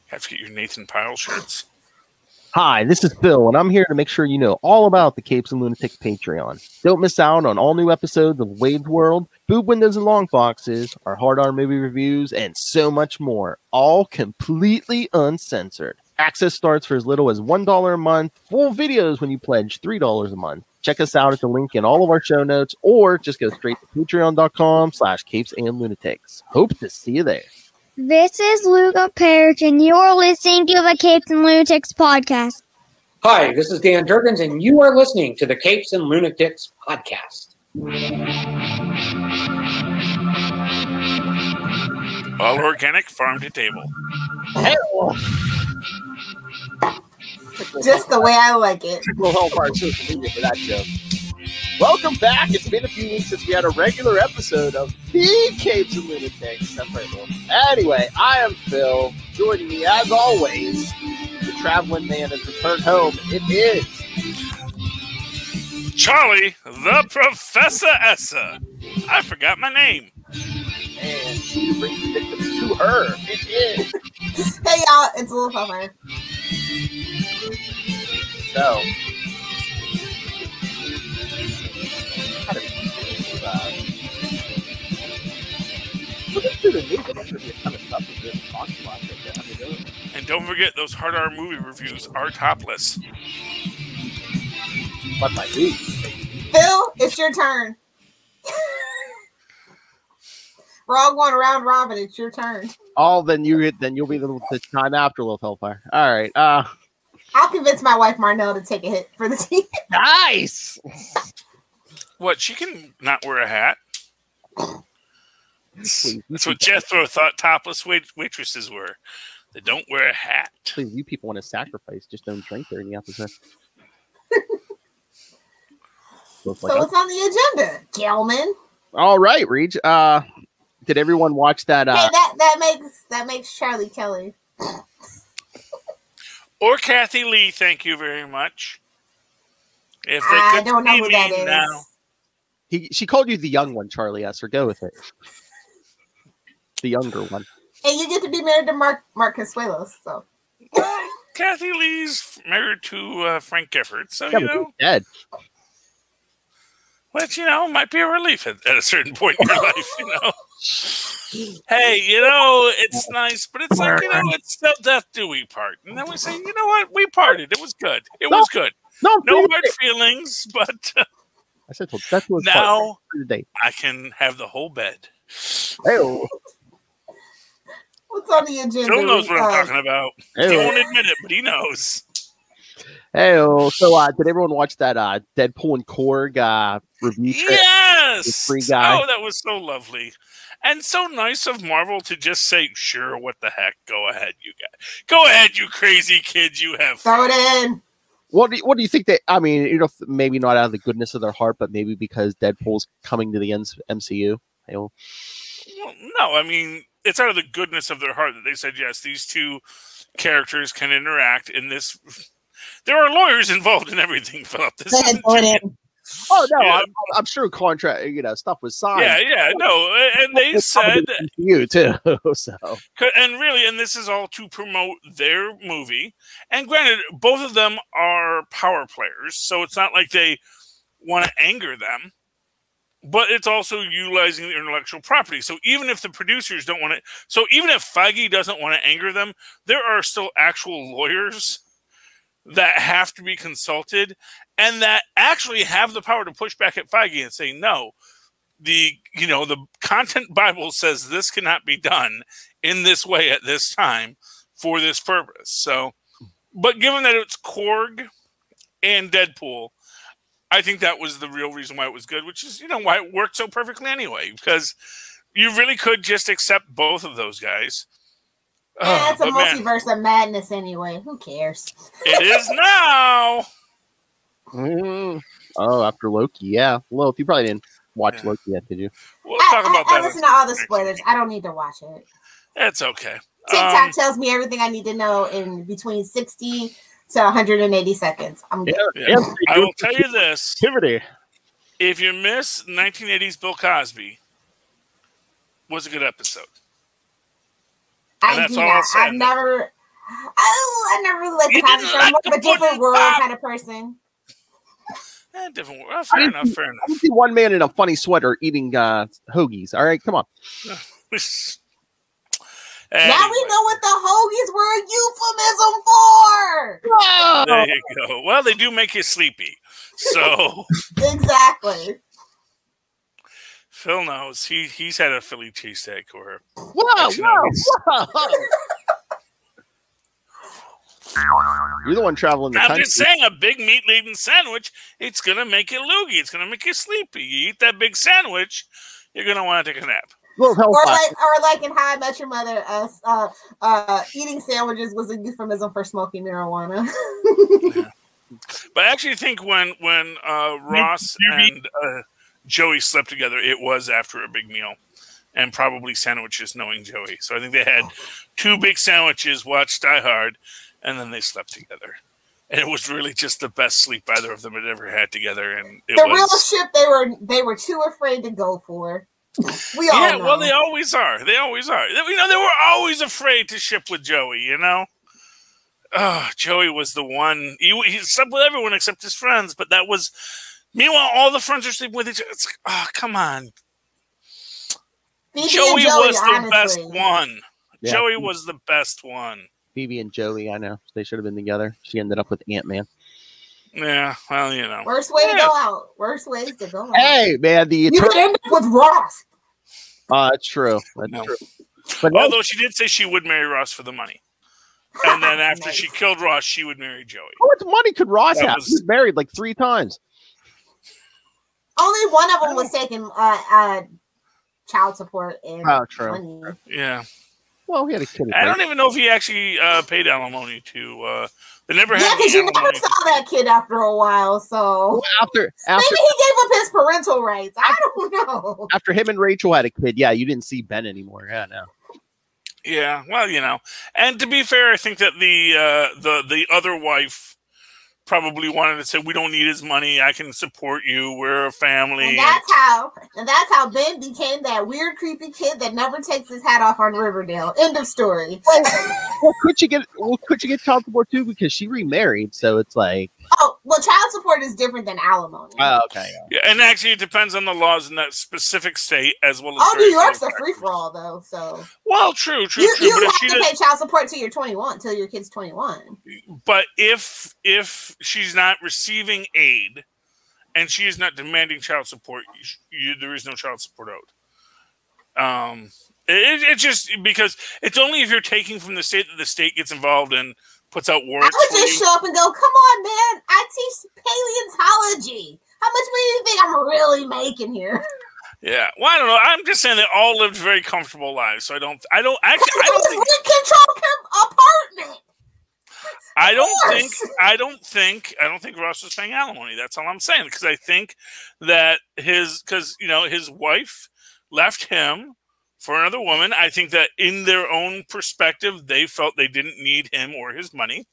Have to get your Nathan Pyle shirts. Hi, this is Phil, and I'm here to make sure you know all about the Capes and Lunatics Patreon. Don't miss out on all new episodes of Wade's World, Boob Windows and Long Foxes, our Hard R movie reviews, and so much more, all completely uncensored. Access starts for as little as $1 a month, full videos when you pledge $3 a month. Check us out at the link in all of our show notes, or just go straight to patreon.com/capesandlunatics. Hope to see you there. This is Luca Parrish, and you're listening to the Capes and Lunatics podcast. Hi, this is Dan Durgans, and you are listening to the Capes and Lunatics podcast. All organic, farm to table. Just the way I like it. We'll help our social media for that joke. Welcome back. It's been a few weeks since we had a regular episode of the Capes and Lunatics. That's right, Will. Anyway, I am Phil. Joining me, as always, the traveling man has returned home. It is Charlie, the Professor Essa. I forgot my name. And she brings the victims to her. It is. Hey, y'all. It's a little fun. So, looking through the news, I'm sure there's a ton of stuff that's been talked about. And don't forget, those Hard R movie reviews are topless. But my dude. Phil, it's your turn. We're all going around robin. It's your turn. Oh, then you'll be the time after Little Hellfire. All right. I'll convince my wife Marnell to take a hit for the team. Nice. What? She can not wear a hat. Please, That's what Jethro thought topless waitresses were. They don't wear a hat. Please, you people want to sacrifice. Just don't drink during the episode. So what's on the agenda, Gelman? All right, Reed. Did everyone watch that? Hey, that makes Charlie Kelly. Or Kathy Lee, thank you very much. If they I could don't know see who me that is. now. She called you the young one, Charlie S. Or go with it. The younger one. And you get to be married to Mark Consuelos. So. Well, Kathy Lee's married to Frank Gifford, so Yeah, you but know. he's dead. Which, might be a relief at a certain point in your life, Hey, it's nice, but it's like, it's the death do we part. And then we say, you know what? We parted. It was good. It was good. No hard feelings, but I said that's what now today. I can have the whole bed. Hey-o. What's on the agenda? Phil knows what I'm talking about. Hey-o. He won't admit it, but he knows. Hey-o. So, did everyone watch that Deadpool and Korg review trip? Yes! Free guy. Oh, that was so lovely. And so nice of Marvel to just say, sure, what the heck? Go ahead, you guys. Go ahead, you crazy kids. You have fun. Throw it in. What do you think maybe not out of the goodness of their heart, but maybe because Deadpool's coming to the MCU? Well, no, it's out of the goodness of their heart that they said, yes, these two characters can interact in this. There are lawyers involved in everything, Philip. Oh no, I'm sure contract, stuff was signed. Yeah, no, and they said you too. So, and this is all to promote their movie. And granted, both of them are power players, so it's not like they want to anger them. But it's also utilizing the intellectual property. So even if the producers don't want to, even if Feige doesn't want to anger them, there are still actual lawyers that have to be consulted and that actually have the power to push back at Feige and say, no, the content Bible says this cannot be done in this way at this time for this purpose. So, but given that it's Korg and Deadpool, I think that was the real reason why it was good, which is, why it worked so perfectly anyway, because you really could just accept both of those guys. That's a multiverse of madness anyway. Who cares? It is now. Oh, after Loki, yeah. Well, if you probably didn't watch Loki yet, did you? We'll talk about that. I listen to all the spoilers. I don't need to watch it. It's okay. TikTok tells me everything I need to know in between 60 to 180 seconds. I'm good. Yeah. I will tell you this. If you miss 1980s Bill Cosby, was a good episode. I've I never really liked the You Cosby didn't Show. like I'm more the of a different pudding world pop? kind of person. Different. Well, fair enough. I didn't see one man in a funny sweater eating hoagies. All right, come on. Now we know what the hoagies were a euphemism for. There you go. Well, they do make you sleepy. So Exactly. Phil knows. He's had a Philly cheesesteak or Whoa. You're the one traveling the I'm country. just saying, a big meat-laden sandwich, it's going to make you loogie. It's going to make you sleepy. You eat that big sandwich, you're going to want to take a nap. Or like in How I Met Your Mother, eating sandwiches was a euphemism for smoking marijuana. Yeah. But I actually think when Ross and Joey slept together, it was after a big meal. And probably sandwiches, knowing Joey. So I think they had 2 big sandwiches, watched Die Hard, and then they slept together. And it was really just the best sleep either of them had ever had together. And it was real ship they were too afraid to go for. We all know. Well, they always are. They always are. They were always afraid to ship with Joey, you know? Joey was the one. He slept with everyone except his friends, but that was... Meanwhile, all the friends are sleeping with each other. It's like, come on. Joey was the best one. Yeah. Joey was the best one. Phoebe and Joey, I know. They should have been together. She ended up with Ant-Man. Yeah, well, you know. Worst way to go out. Worst ways to go out. Hey, man, you could end up with Ross. That's true. That's true. But although she did say she would marry Ross for the money. And then after she killed Ross, she would marry Joey. How much money could Ross have? He was married like 3 times. Only one of them was taking child support and money. Yeah. Well, he had a kid. I don't even know if he actually paid alimony to. They never had. Yeah, because you never saw that kid after a while. So after maybe he gave up his parental rights. I don't know. After him and Rachel had a kid, yeah, you didn't see Ben anymore. Yeah, no. Yeah, well, you know, and to be fair, I think that the other wife probably wanted to say, "We don't need his money. I can support you. We're a family." And that's how Ben became that weird, creepy kid that never takes his hat off on Riverdale. End of story. Well, could you get child support too? Because she remarried, so it's like. Oh, well, child support is different than alimony. Oh, okay. Yeah, and actually, it depends on the laws in that specific state as well as. Oh, New York's a free for all, though. So. Well, true. You but have to pay child support till you're 21, till your kid's 21. But if she's not receiving aid, and she is not demanding child support, there is no child support owed. It's just because it's only if you're taking from the state that the state gets involved and puts out warrants. I would just show up and go, "Come on, man! I teach paleontology. How much money do you think I'm really making here?" Yeah, well, I don't know. I'm just saying they all lived very comfortable lives, so I don't think rent control apartment. I don't think Ross was paying alimony. That's all I'm saying, because I think that his wife left him for another woman. I think that in their own perspective, they felt they didn't need him or his money.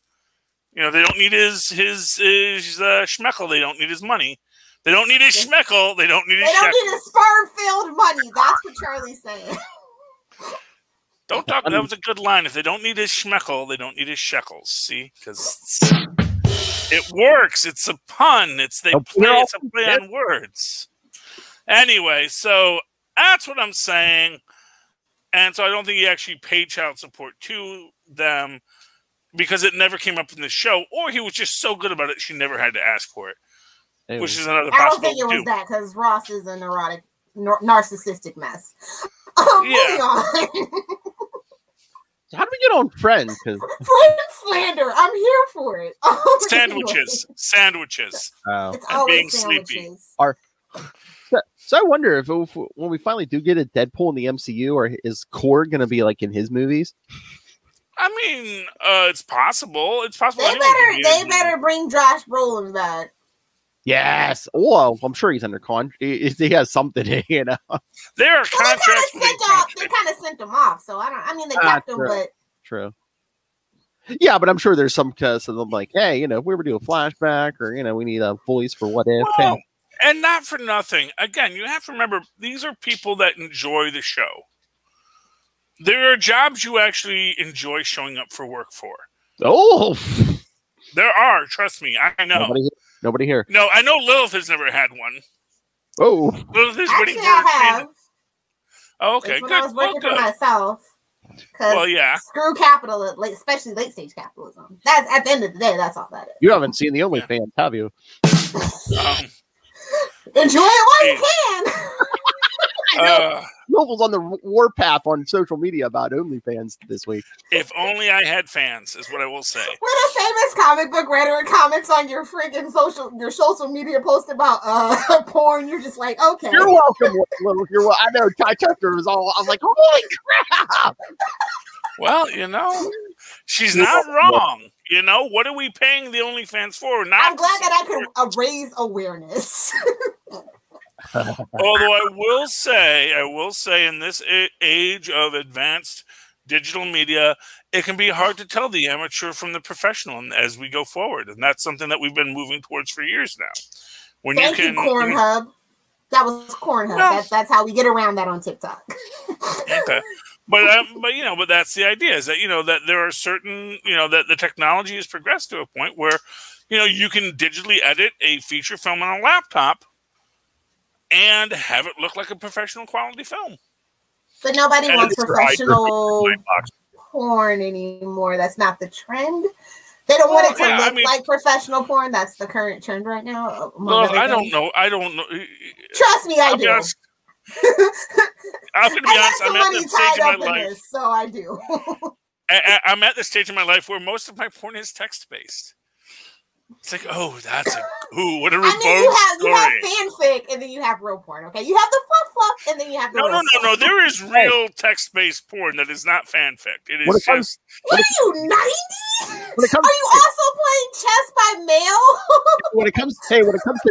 You know, they don't need his schmeckle. They don't need his money. They don't need his schmeckle. They don't need his. They don't need his sperm-filled money. That's what Charlie's saying. Don't talk. That was a good line. If they don't need his schmeckle, they don't need his shekels. See, because it works. It's a pun. It's a play on words. Anyway, so that's what I'm saying. And so I don't think he actually paid child support to them because it never came up in the show, or he was just so good about it she never had to ask for it, which is another possibility. I don't think it was that, because Ross is a neurotic, narcissistic mess. Moving on. How do we get on Friends? Friend slander. I'm here for it. Sandwiches. Oh. It's always being sleepy. So I wonder if when we finally do get a Deadpool in the MCU, or is Korg going to be like in his movies? I mean, it's possible. It's possible. They better bring Josh Brolin back. Yes. Oh, I'm sure he's under contract. He has something, you know. There are contracts. They kind of sent him off, so they kept him, but true. Yeah, but I'm sure there's some case of them like, hey, you know, if we ever do a flashback, or you know, we need a voice for what if. Well, and not for nothing. Again, you have to remember, these are people that enjoy the show. There are jobs you actually enjoy showing up for work for. Oh, there are. Trust me, I know. Nobody here. No, I know Lilith has never had one. Oh, Lilith is waiting for I have. Oh, okay, when good. I was working for myself. Well, yeah. Screw capitalism, especially late stage capitalism. That's at the end of the day. That's all that is. You haven't seen the OnlyFans, have you? Enjoy it while you can. Novel's on the warpath on social media about OnlyFans this week. If only I had fans, is what I will say. When a famous comic book writer comments on your freaking social media post about porn, you're just like, okay. You're welcome, Little. I know Ty Tucker was all. I was like, holy crap! Well, she's not wrong. What are we paying the OnlyFans for? I'm glad that I could raise awareness. Although I will say, in this age of advanced digital media, it can be hard to tell the amateur from the professional as we go forward, and that's something that we've been moving towards for years now. Thank you, Cornhub. That was Cornhub. No. That's how we get around that on TikTok. Okay. But that's the idea, is that that there are certain that the technology has progressed to a point where you can digitally edit a feature film on a laptop and have it look like a professional quality film. But nobody wants professional porn anymore. That's not the trend. They don't want it to look like professional porn. That's the current trend right now. Well, I don't know. Trust me, I do. I'm going to be honest. I'm at the stage in my life. So I do. I'm at the stage in my life where most of my porn is text-based. It's like, what a remote story. You have fanfic, and then you have real porn. Okay, you have the fluff, and then you have the no. There is real text-based porn that is not fanfic. It is just. What are you, 90? Are you also playing chess by mail? when it comes to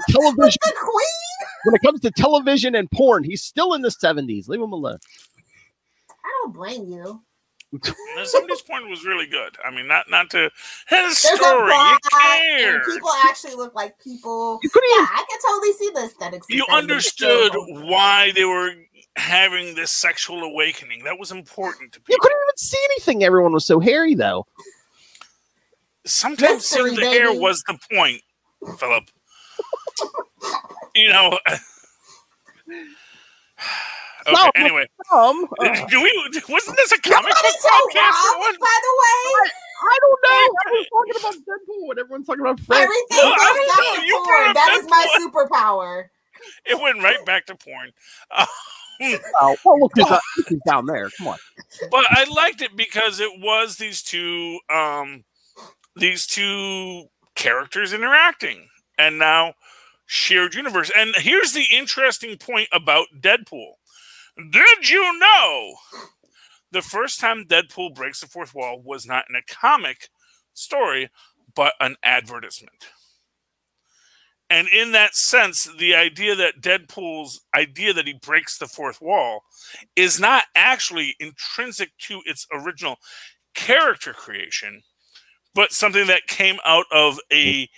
television, the queen. When it comes to television and porn, he's still in the 70s. Leave him alone. I don't blame you. Some of this porn was really good. I mean, not to his story. You care. People actually look like people. I can totally see the aesthetics. You understood why they were having this sexual awakening. That was important to people. You couldn't even see anything. Everyone was so hairy, though. Sometimes seeing the hair was the point, Philip. Okay, anyway. Wasn't this a comic book podcast? By the way, I don't know. Everyone's talking about Deadpool and everyone's talking about Fred. Everything porn. That is my superpower. It went right back to porn. Look who's down there. Come on. But I liked it because it was these two characters interacting, and now shared universe. And here's the interesting point about Deadpool. Did you know the first time Deadpool breaks the fourth wall was not in a comic story, but an advertisement? And in that sense, the idea that Deadpool's idea that he breaks the fourth wall is not actually intrinsic to its original character creation, but something that came out of hey,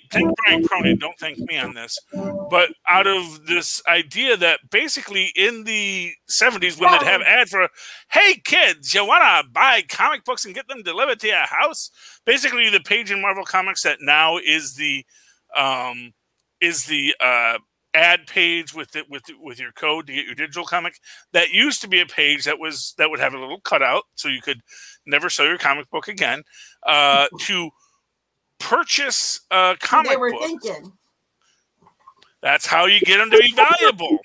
thank Brian Cronin, don't thank me on this, but out of this idea that basically in the 70s when they'd have ads for, hey kids, you want to buy comic books and get them delivered to your house? Basically the page in Marvel Comics that now is the ad page with your code to get your digital comic. That used to be a page that would have a little cutout so you could never sell your comic book again, to purchase comic books. Thinking. That's how you get them to be valuable.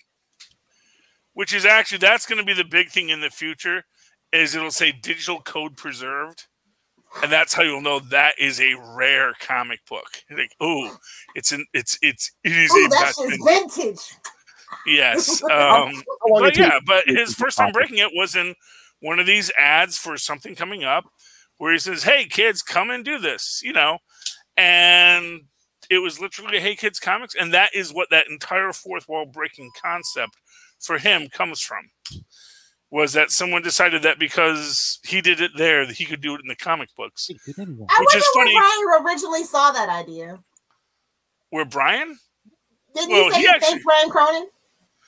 Which is actually, that's going to be the big thing in the future, is it'll say digital code preserved. And that's how you'll know that is a rare comic book. Like, it is that's just vintage. Yes. But his first time breaking it was in one of these ads for something coming up where he says, hey kids, come and do this, and it was literally Hey Kids Comics, and that is what that entire fourth wall breaking concept for him comes from. Was that someone decided that because he did it there, that he could do it in the comic books. I wonder where Brian originally saw that idea. Where Brian? Didn't you say you think Brian Cronin?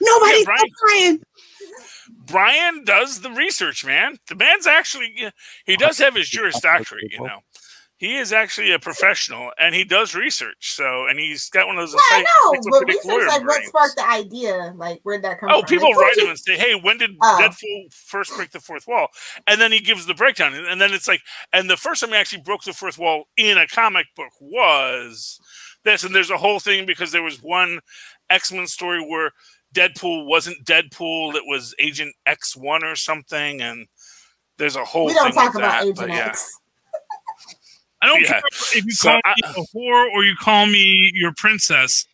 Nobody's Brian. Brian does the research, man. The man's actually, he does have his Juris Doctorate, you know. He is actually a professional, and he does research. So, and he's got one of those. Yeah, I know, but research, like, what sparked the idea? Like, where'd that come from? Oh, people like, write him and say, hey, when did Deadpool first break the fourth wall? And then he gives the breakdown. And then it's like, and the first time he actually broke the fourth wall in a comic book was this. And there's a whole thing because there was one X-Men story where Deadpool wasn't Deadpool. It was Agent X1 or something. And there's a whole thing. We don't talk about Agent X. I don't care if you call me a whore or you call me your princess.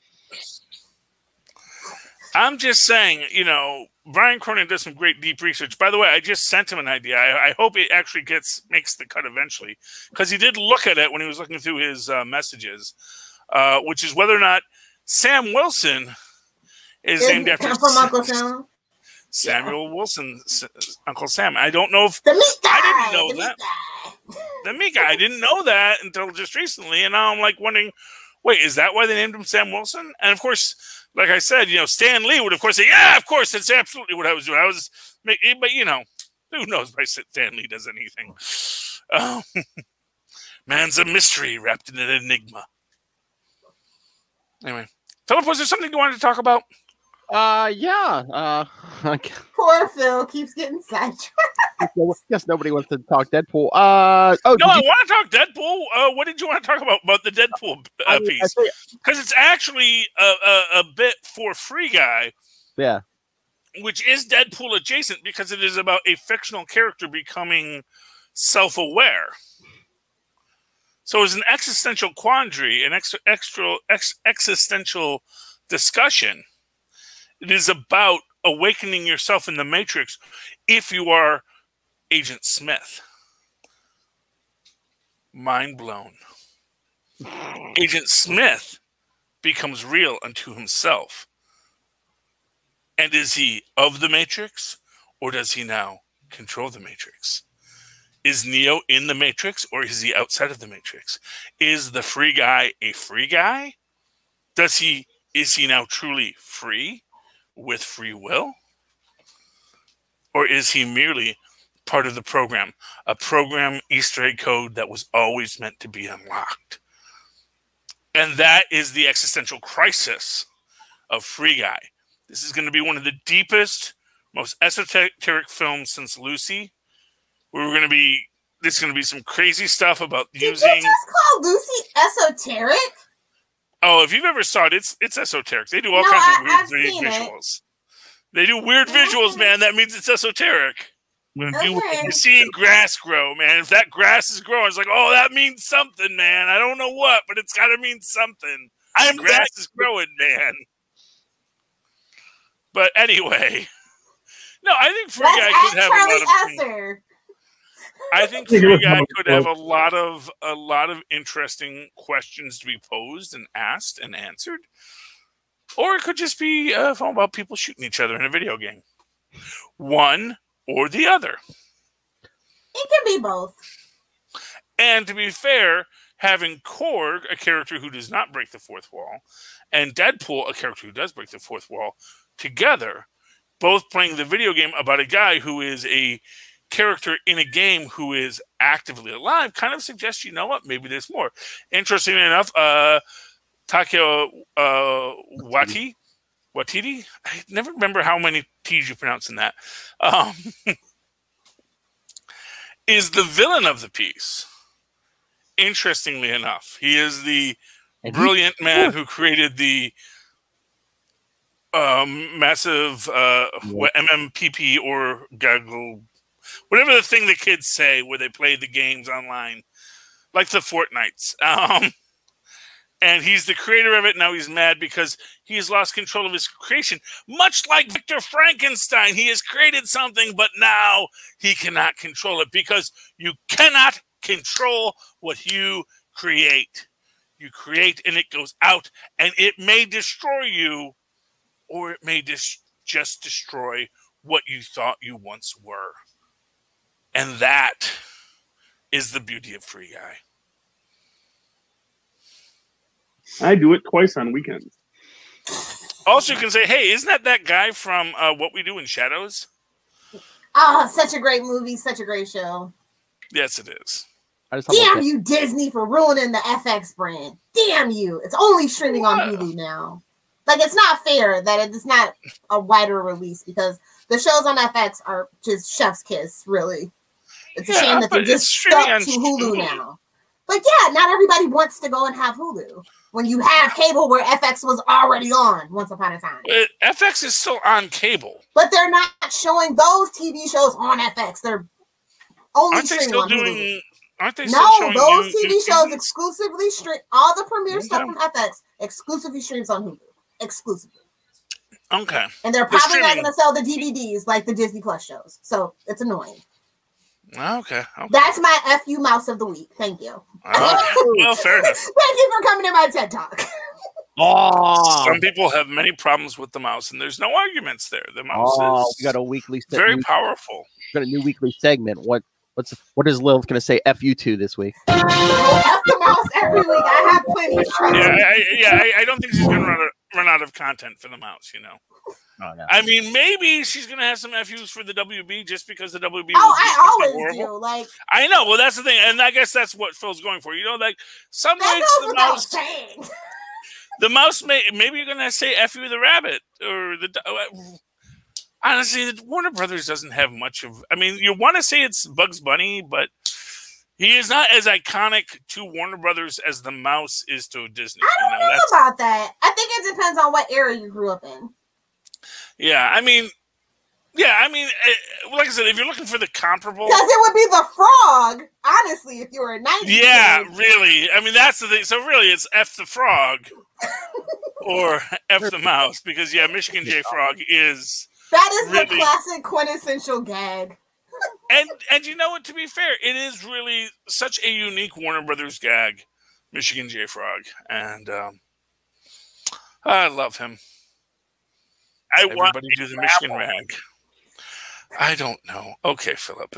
I'm just saying, you know, Brian Cronin does some great deep research. By the way, I just sent him an idea. I hope it actually makes the cut eventually, because he did look at it when he was looking through his messages, which is whether or not Sam Wilson is named after from Uncle Sam. Samuel Wilson, Uncle Sam. I don't know if the meat guy, I didn't know that. The meat guy. I didn't know that until just recently, and now I'm like wondering, wait, is that why they named him Sam Wilson? And of course, like I said, you know, Stan Lee would of course say, yeah, of course, that's absolutely what I was doing. But you know, who knows if Stan Lee does anything? Man's a mystery wrapped in an enigma. Anyway, Philip, was there something you wanted to talk about? Yeah. Poor Phil keeps getting sidetracked. I guess nobody wants to talk Deadpool. No, I want to talk Deadpool. What did you want to talk about the Deadpool piece? Because it's actually a bit for Free Guy. Yeah. Which is Deadpool adjacent because it is about a fictional character becoming self-aware. So it's an existential quandary, an existential discussion. It is about awakening yourself in the Matrix if you are Agent Smith. Mind blown. Agent Smith becomes real unto himself. And is he of the Matrix, or does he now control the Matrix? Is Neo in the Matrix, or is he outside of the Matrix? Is the Free Guy a free guy? Is he now truly free with free will? Or is he merely part of the program, a program Easter egg code that was always meant to be unlocked? And that is the existential crisis of Free Guy. This is going to be one of the deepest, most esoteric films since Lucy. There's going to be some crazy stuff about using. Did you just call Lucy esoteric? Oh, if you've ever saw it, it's esoteric. They do all kinds of weird visuals. They do weird visuals, man. That means it's esoteric. You're seeing grass grow, man. If that grass is growing, it's like, oh, that means something, man. I don't know what, but it's got to mean something. Grass is growing, man. But anyway, no, I think Free Guy could have a lot of. I think Free Guy could have a lot of interesting questions to be posed and asked and answered, or it could just be a film about people shooting each other in a video game. One or the other. It can be both. And to be fair, having Korg, a character who does not break the fourth wall, and Deadpool, a character who does break the fourth wall, together, both playing the video game about a guy who is a character in a game who is actively alive, kind of suggests, you know what, maybe there's more. Interestingly enough, Takeo Watiti, I never remember how many T's you pronounce in that, is the villain of the piece. Interestingly enough, he is the brilliant man who created the massive MMPP or Gaggle, whatever the thing the kids say where they play the games online, like the Fortnites. And he's the creator of it. Now he's mad because he has lost control of his creation. Much like Victor Frankenstein, he has created something, but now he cannot control it because you cannot control what you create. You create and it goes out and it may destroy you, or it may just destroy what you thought you once were. And that is the beauty of Free Guy. I do it twice on weekends. Also, you can say, hey, isn't that guy from What We Do in Shadows? Oh, such a great movie, such a great show. Yes, it is. Damn you, Disney, for ruining the FX brand. Damn you. It's only streaming on Hulu now. Like, it's not fair that it's not a wider release because the shows on FX are just chef's kiss, really. It's a shame that they're just stuck to Hulu now. But yeah, not everybody wants to go and have Hulu when you have cable where FX was already on once upon a time. FX is still on cable. But they're not showing those TV shows on FX. They're only streaming on Hulu. Aren't they still showing those TV shows exclusively stream all the premiere stuff from FX exclusively streams on Hulu. Exclusively. Okay. And they're probably not going to sell the DVDs like the Disney Plus shows. So it's annoying. Okay. That's my FU mouse of the week. Thank you. Well, fair enough. Thank you for coming to my TED Talk. Some people have many problems with the mouse, and there's no arguments there. The mouse is we got a weekly very powerful. We got a new weekly segment. What is Lilith going to say F you to this week? F the mouse every week. I have plenty of trust. I don't think she's going to run out of content for the mouse, you know. Oh, no. I mean, maybe she's going to have some FUs for the WB just because the WB I always do. Like, I know. Well, that's the thing. And I guess that's what Phil's going for. You know, like, some weeks the mouse... The mouse maybe you're going to say FU the rabbit or the... honestly, Warner Brothers doesn't have much of... I mean, you want to say it's Bugs Bunny, but he is not as iconic to Warner Brothers as the mouse is to Disney. I don't know about that. I think it depends on what era you grew up in. Yeah, I mean, like I said, if you're looking for the comparable... Because it would be the frog, honestly, if you were a 90s Yeah, kid. really. I mean, that's the thing. So really, it's F the frog or F the mouse because, yeah, Michigan J. Frog is... That is really the classic quintessential gag. and you know what, to be fair, it is really such a unique Warner Brothers gag, Michigan J. Frog. And I love him. Everybody do the Michigan rag. I don't know. Okay, Philip.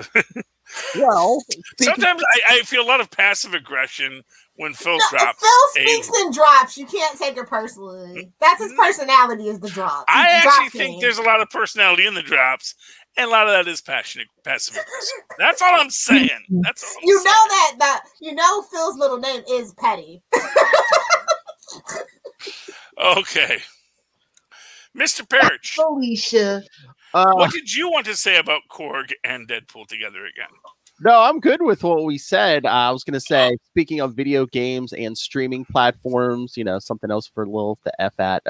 Well, sometimes I feel a lot of passive aggression when Phil drops. Phil speaks in drops. You can't take it personally. That's his personality is the drops. I actually think there's a lot of personality in the drops, and a lot of that is passive aggression. That's all I'm saying. That's all I'm saying. You know Phil's middle name is Petty. Okay. Mr. Parrish. Felicia. What did you want to say about Korg and Deadpool together again? No, I'm good with what we said. I was going to say, speaking of video games and streaming platforms, you know, something else for Lil to F at.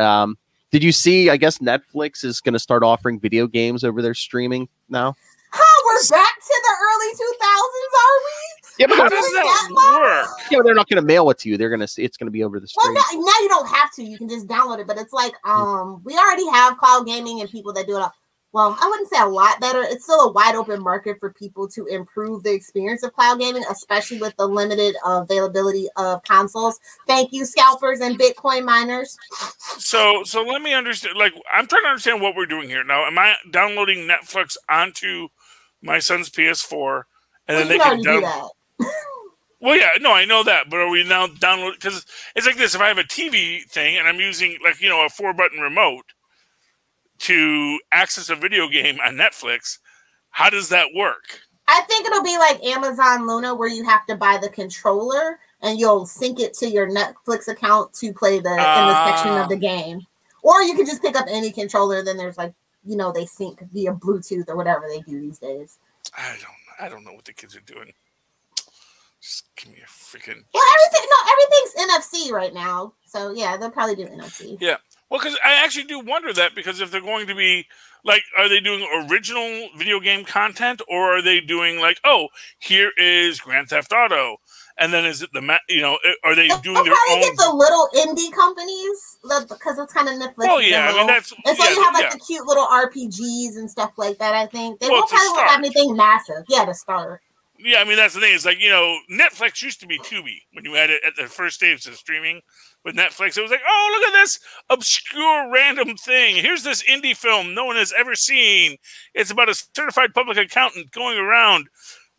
Did you see, I guess Netflix is going to start offering video games over their streaming now? We're back to the early 2000s, are we? Yeah, but how does that work? Yeah, they're not going to mail it to you. It's going to be over the stream. Well, now you don't have to. You can just download it. But it's like, we already have cloud gaming and people that do it. Well, I wouldn't say a lot better. It's still a wide open market for people to improve the experience of cloud gaming, especially with the limited availability of consoles. Thank you, scalpers and Bitcoin miners. So let me understand. Like, I'm trying to understand what we're doing here. Now, am I downloading Netflix onto my son's PS4, and then they can do that? Well, yeah, no, I know that, but are we now downloading? Because it's like this: if I have a TV thing and I'm using, like, you know, a 4-button remote to access a video game on Netflix, how does that work? I think it'll be like Amazon Luna, where you have to buy the controller and you'll sync it to your Netflix account to play in the section of the game. Or you can just pick up any controller. Then there's, like, you know, they sync via Bluetooth or whatever they do these days. I don't know what the kids are doing. Just give me a freaking... Well, everything's NFC right now. So, yeah, they'll probably do NFC. Yeah. Well, because I actually do wonder that, because if they're going to be, like, are they doing original video game content, or are they doing, like, oh, here is Grand Theft Auto, and then is it are they doing their own? Get the little indie companies, because it's kind of Netflix. Oh yeah, I mean that's. And so you have like the cute little RPGs and stuff like that. I think they won't probably have anything massive. Yeah, to start. Yeah, I mean that's the thing. It's like, you know, Netflix used to be Tubi when you had it at the first stage of streaming. With Netflix, it was like, oh, look at this obscure random thing. Here's this indie film no one has ever seen. It's about a certified public accountant going around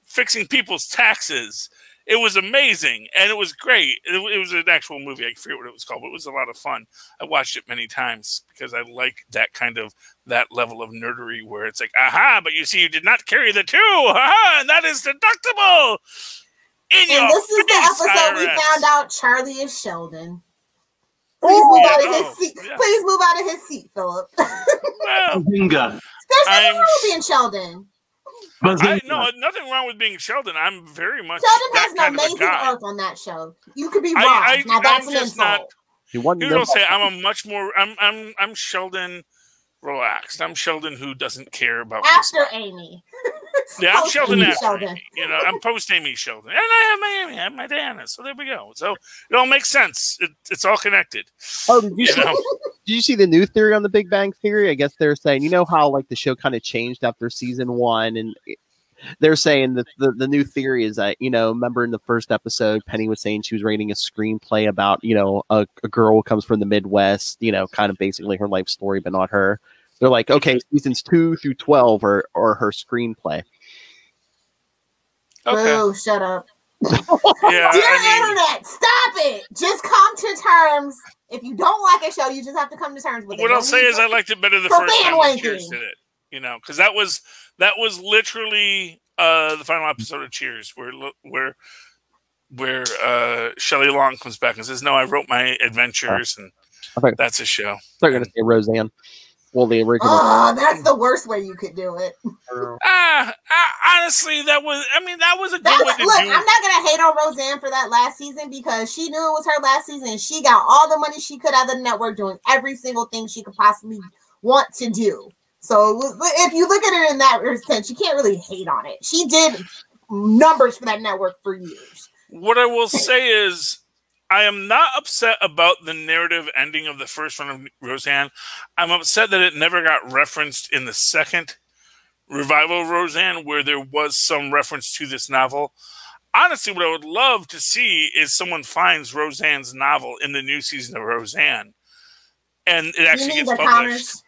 fixing people's taxes. It was amazing, and it was great. It was an actual movie. I forget what it was called, but it was a lot of fun. I watched it many times because I like that level of nerdery where it's like, aha, but you see, you did not carry the 2, aha, and that is deductible. And this is the episode we found out Charlie is Sheldon. Please move out of his seat. Yeah. Please move out of his seat, Philip. Well, there's nothing wrong with being Sheldon. No, nothing wrong with being Sheldon. I'm very much Sheldon has an amazing arc on that show. You could be wrong. Now that's an insult. You'll say I'm a much more. I'm Sheldon relaxed. I'm Sheldon who doesn't care about after Amy. Yeah, I'm Sheldon after Amy. You know, I'm post Amy Sheldon, and I have my Amy, I have my Diana. So there we go. So it all makes sense. It's all connected. Oh, did you see the new theory on the Big Bang Theory? I guess they're saying, you know how like the show kind of changed after season 1, and they're saying that the new theory is that, you know, remember in the first episode, Penny was saying she was writing a screenplay about, you know, a girl who comes from the Midwest, you know, kind of basically her life story, but not her. They're like, okay, seasons 2 through 12 are her screenplay. Okay. Oh, shut up. Yeah, Dear Internet, stop it. Just come to terms. If you don't like a show, you just have to come to terms with it. What I'll say is I liked it better the first time Cheers did it. You know, because that was literally the final episode of Cheers, where Shelley Long comes back and says, "No, I wrote my adventures," and that's a show. They're going to say Roseanne. Well, the original. Oh, that's the worst way you could do it. Honestly, that was a good way to do it. I'm not going to hate on Roseanne for that last season because she knew it was her last season and she got all the money she could out of the network doing every single thing she could possibly want to do. So if you look at it in that sense, you can't really hate on it. She did numbers for that network for years. What I will say is, I am not upset about the narrative ending of the first run of Roseanne. I'm upset that it never got referenced in the second revival of Roseanne, where there was some reference to this novel. Honestly, what I would love to see is someone finds Roseanne's novel in the new season of Roseanne, and it actually gets published.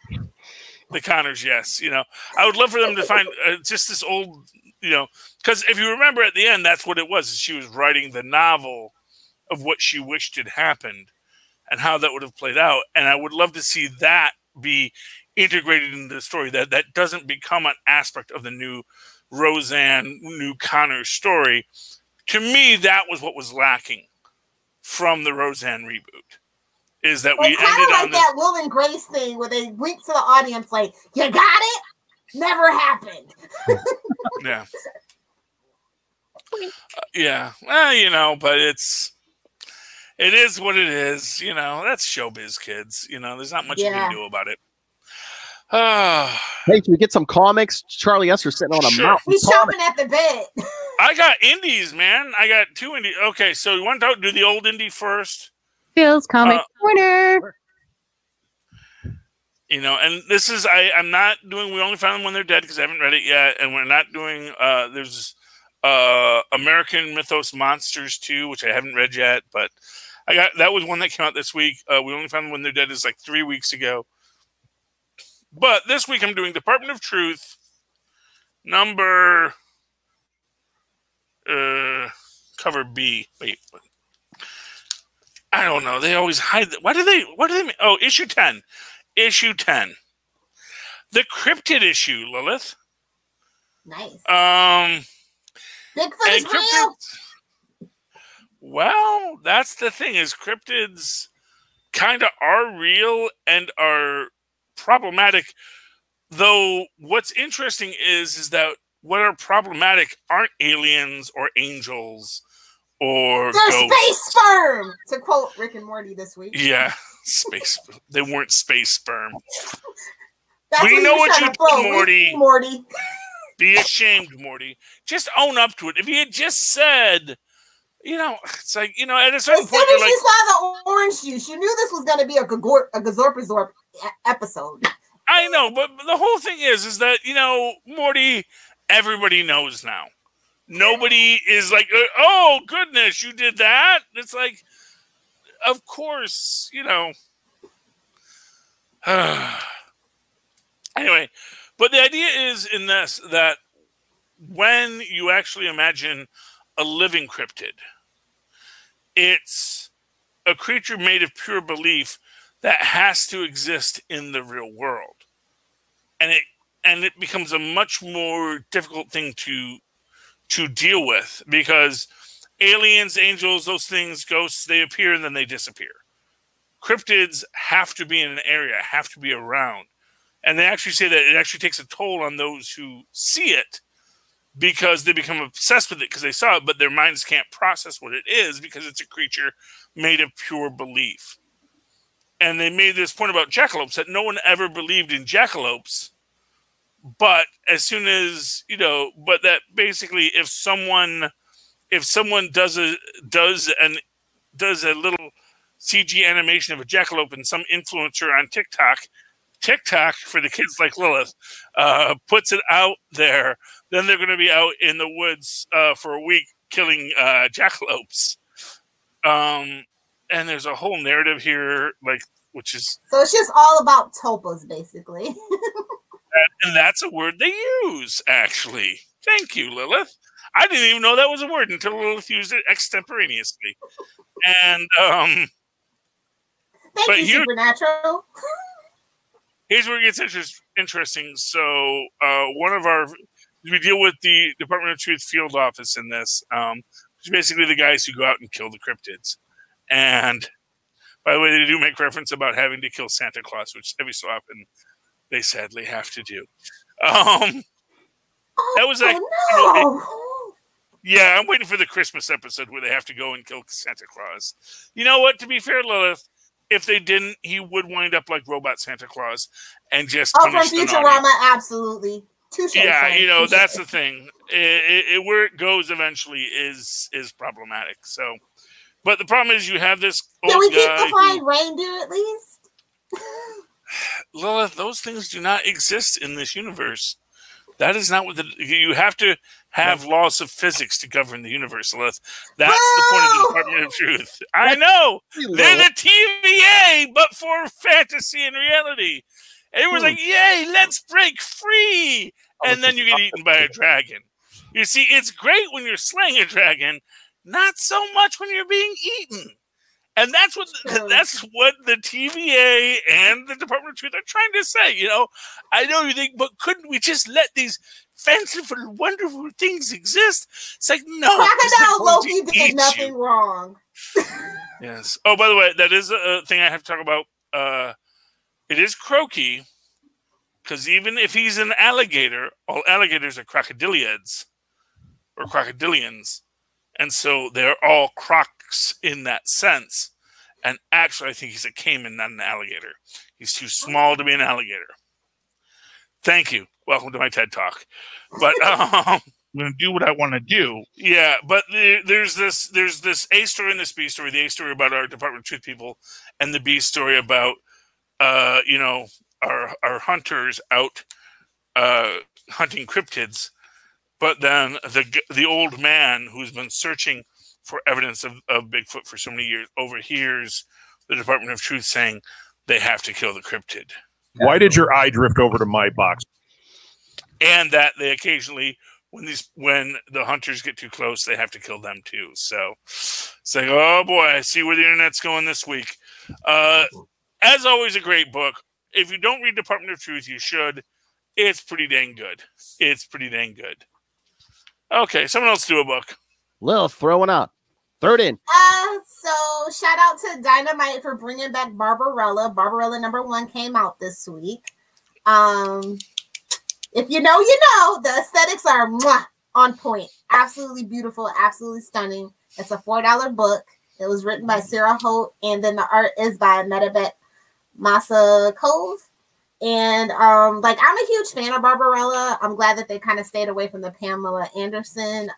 The Connors, yes. You know, I would love for them to find just this old, you know, because if you remember at the end, that's what it was. She was writing the novel of what she wished had happened and how that would have played out. And I would love to see that be integrated into the story, that doesn't become an aspect of the new Roseanne, new Connor story. To me, that was what was lacking from the Roseanne reboot. Is that we ended on that Will and Grace thing where they wink to the audience like, you got it? Never happened. Yeah. Yeah. Well, you know, but it is what it is. You know, that's showbiz, kids. You know, there's not much you can do about it. Hey, can we get some comics? Charlie Esther's sitting on a mountain. He's shopping at the bed. I got indies, man. I got 2 indies. Okay, so you want to do the old indie first? Phil's Comic Corner. You know, and this is, I'm not doing We Only Find Them When They're Dead because I haven't read it yet. And we're not doing, there's American Mythos Monsters 2, which I haven't read yet. But that was one that came out this week. We Only Find Them When They're Dead is like 3 weeks ago. But this week I'm doing Department of Truth, number, cover B. Wait. I don't know. They always hide. What do they mean? Oh, issue 10. Issue 10. The cryptid issue, Lilith. Nice. Bigfoot is real. Well, that's the thing, is cryptids kind of are real and are problematic. Though what's interesting is that what are problematic aren't aliens or angels or they're ghosts. Space sperm, to quote Rick and Morty this week. Yeah, space. They weren't space sperm. We know what you did, Morty. Be ashamed, Morty. Just own up to it. If you had just said, you know, it's like, you know, at a certain point, as soon as you saw the orange juice, you knew this was going to be a Gazorpazorp episode. I know, but the whole thing is that, you know, Morty, everybody knows now. Nobody is like, oh, goodness, you did that? It's like, of course, you know. Anyway, but the idea is in this, that when you actually imagine a living cryptid. It's a creature made of pure belief that has to exist in the real world. And it becomes a much more difficult thing to deal with, because aliens, angels, those things, ghosts, they appear and then they disappear. Cryptids have to be in an area, have to be around. And they actually say that it actually takes a toll on those who see it, because they become obsessed with it because they saw it, but their minds can't process what it is because it's a creature made of pure belief. And they made this point about jackalopes, that no one ever believed in jackalopes. But as soon as, but that basically if someone does a little CG animation of a jackalope, and some influencer on TikTok for the kids like Lilith, puts it out there, then they're going to be out in the woods for a week killing jackalopes. And there's a whole narrative here, which is... So it's just all about tulpas, basically. And that's a word they use, actually. Thank you, Lilith. I didn't even know that was a word until Lilith used it extemporaneously. And Thank you, Supernatural. Here's where it gets interesting. So we deal with the Department of Truth field office in this, which is basically the guys who go out and kill the cryptids. And by the way, they do make reference about having to kill Santa Claus, which every so often they sadly have to do. That was yeah, I'm waiting for the Christmas episode where they have to go and kill Santa Claus. You know what? To be fair, Lilith, if they didn't, he would wind up like Robot Santa Claus and just punish from Futurama, absolutely. Yeah, that's the thing. Where it goes eventually is problematic. So, but the problem is you have this. Can we keep the flying reindeer at least? Lilith, those things do not exist in this universe. That is not what you have to have laws of physics to govern the universe, Lilith. That's the point of the Department of Truth. I know. They're the TVA, but for fantasy and reality. Everyone's like, yay, let's break free. And then you get eaten by a dragon. You see, it's great when you're slaying a dragon, not so much when you're being eaten. And that's what the TVA and the Department of Truth are trying to say. I know you think, but couldn't we just let these fanciful, wonderful things exist? It's like, no. Crocodile Loki did nothing wrong. Yes. Oh, by the way, that is a thing I have to talk about. It is croaky, because even if he's an alligator, all alligators are crocodiliads or crocodilians. And so they're all crocs in that sense. And actually, I think he's a caiman, not an alligator. He's too small to be an alligator. Thank you. Welcome to my TED Talk. But I'm going to do what I want to do. Yeah, but there's this A story and this B story. The A story about our Department of Truth people, and the B story about our hunters out hunting cryptids. But then the old man who's been searching for evidence of Bigfoot for so many years overhears the Department of Truth saying they have to kill the cryptid. Why did your eye drift over to my box? And that they occasionally, when the hunters get too close, they have to kill them too. So it's like, oh boy, I see where the internet's going this week. As always, a great book. If you don't read Department of Truth, you should. It's pretty dang good. Okay, someone else do a book. Lil, throw one out. Throw it in. So shout out to Dynamite for bringing back Barbarella. Barbarella #1 came out this week. If you know, you know. The aesthetics are on point. Absolutely beautiful. Absolutely stunning. It's a $4 book. It was written by Sarah Holt, and then the art is by Metabet Masakov. And I'm a huge fan of Barbarella. I'm glad that they kind of stayed away from the Pamela Anderson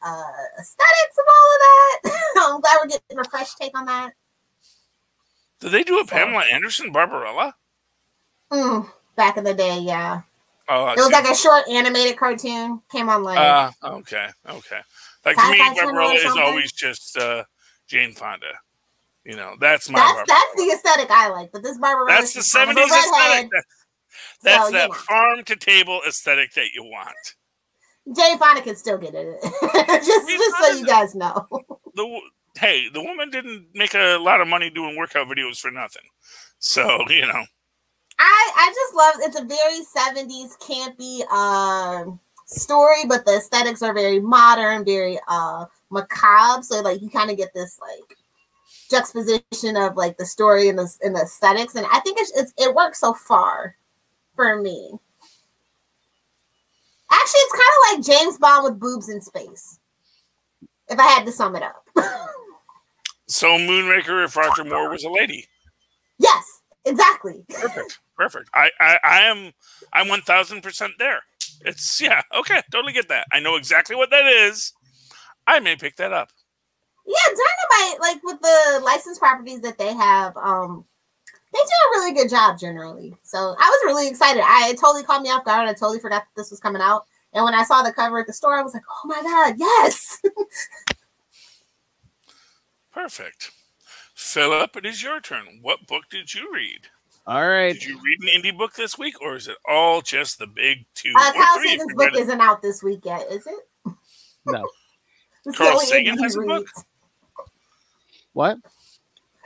aesthetics of all of that. I'm glad we're getting a fresh take on that. Did they do a Pamela Anderson Barbarella? Back in the day, yeah. Oh, it was like a short animated cartoon. Came on like okay. Like to me, Barbarella is always just Jane Fonda. That's my. That's the aesthetic I like. But this Barbarella, that's the 70s aesthetic. That's that farm to table aesthetic that you want. Jane Fonda can still get it. just so you guys know. The woman didn't make a lot of money doing workout videos for nothing. So, you know. I just love it's a very 70s campy story, but the aesthetics are very modern, very macabre. So like you kind of get this like juxtaposition of like the story and the aesthetics, and I think it works so far for me. Actually, it's kind of like James Bond with boobs in space, if I had to sum it up. So Moonraker, if Roger Moore was a lady. Yes, exactly. Perfect. I'm 1000% there. It's okay, totally get that. I know exactly what that is. I may pick that up. Yeah, Dynamite, like with the licensed properties that they have, they do a really good job generally. So I was really excited. It totally caught me off guard. I totally forgot that this was coming out. And when I saw the cover at the store, I was like, oh my God, yes. Perfect. Philip, it is your turn. What book did you read? All right. Did you read an indie book this week, or is it all just the big two? Kyle Sagan's book isn't out this week yet, is it? No. Carl Sagan has a book? What?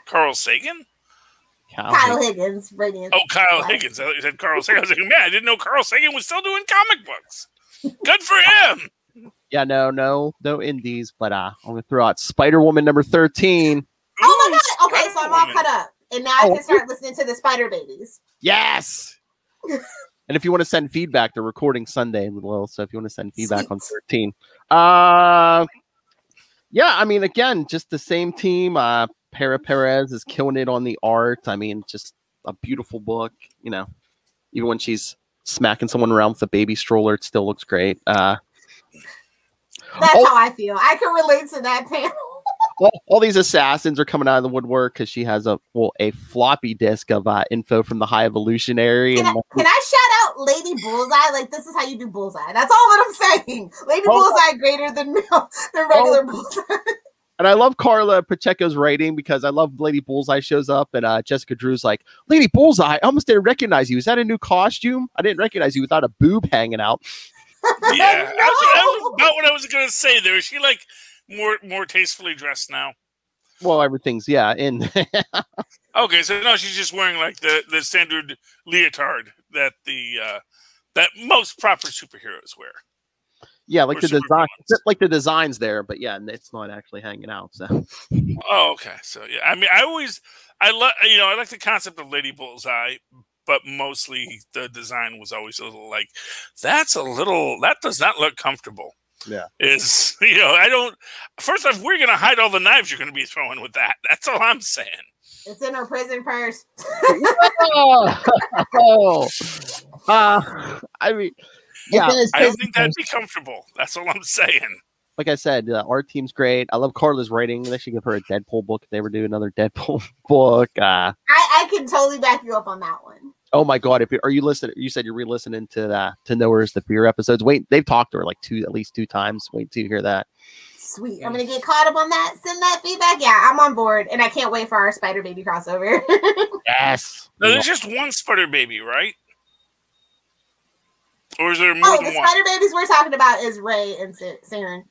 Carl Sagan? Kyle Higgins. Radiant. Oh, Kyle Higgins. I thought you said Carl Sagan. I was like, man, I didn't know Carl Sagan was still doing comic books. Good for him. Yeah, no indies, but I'm going to throw out Spider-Woman number 13. Oh my God. Okay, so I'm all cut up. And now I can start listening to the Spider Babies. Yes. And if you want to send feedback, they're recording Sunday, Lil. So if you want to send feedback on 13. Yeah, I mean, again, just the same team. Para Perez is killing it on the art. I mean, just a beautiful book. You know, even when she's smacking someone around with a baby stroller, it still looks great. That's how I feel. I can relate to that panel. all these assassins are coming out of the woodwork because she has a floppy disk of info from the High Evolutionary. Can I shout out Lady Bullseye? Like, this is how you do Bullseye. That's all that I'm saying. Lady Bullseye greater than regular Bullseye. And I love Carla Pacheco's writing because I love Lady Bullseye shows up and Jessica Drew's like, Lady Bullseye, I almost didn't recognize you. Is that a new costume? I didn't recognize you without a boob hanging out. Yeah, that was about what I was going to say there. Is she like more tastefully dressed now? Well, everything's in. Okay, so no, she's just wearing like the standard leotard that that most proper superheroes wear. Yeah, like the design's there, but yeah, it's not actually hanging out. So. Oh, okay. So yeah, I mean, I like the concept of Lady Bullseye, but mostly the design was always a little like that does not look comfortable. Yeah. First off, we're going to hide all the knives you're going to be throwing with that. That's all I'm saying. It's in her prison purse. I mean, yeah. I don't think that'd be comfortable. That's all I'm saying. Like I said, our team's great. I love Carla's writing. They should give her a Deadpool book if they ever do another Deadpool book. I can totally back you up on that one. Oh my God! Are you listening? You said you're re-listening to Nowhere's the Fear episodes. Wait, they've talked to her like at least two times. Wait till you hear that. Sweet. I'm gonna get caught up on that. Send that feedback. Yeah, I'm on board, and I can't wait for our Spider Baby crossover. Yes. No, there's just one Spider Baby, right? Or is there more than one? The Spider Babies we're talking about is Ray and Saren.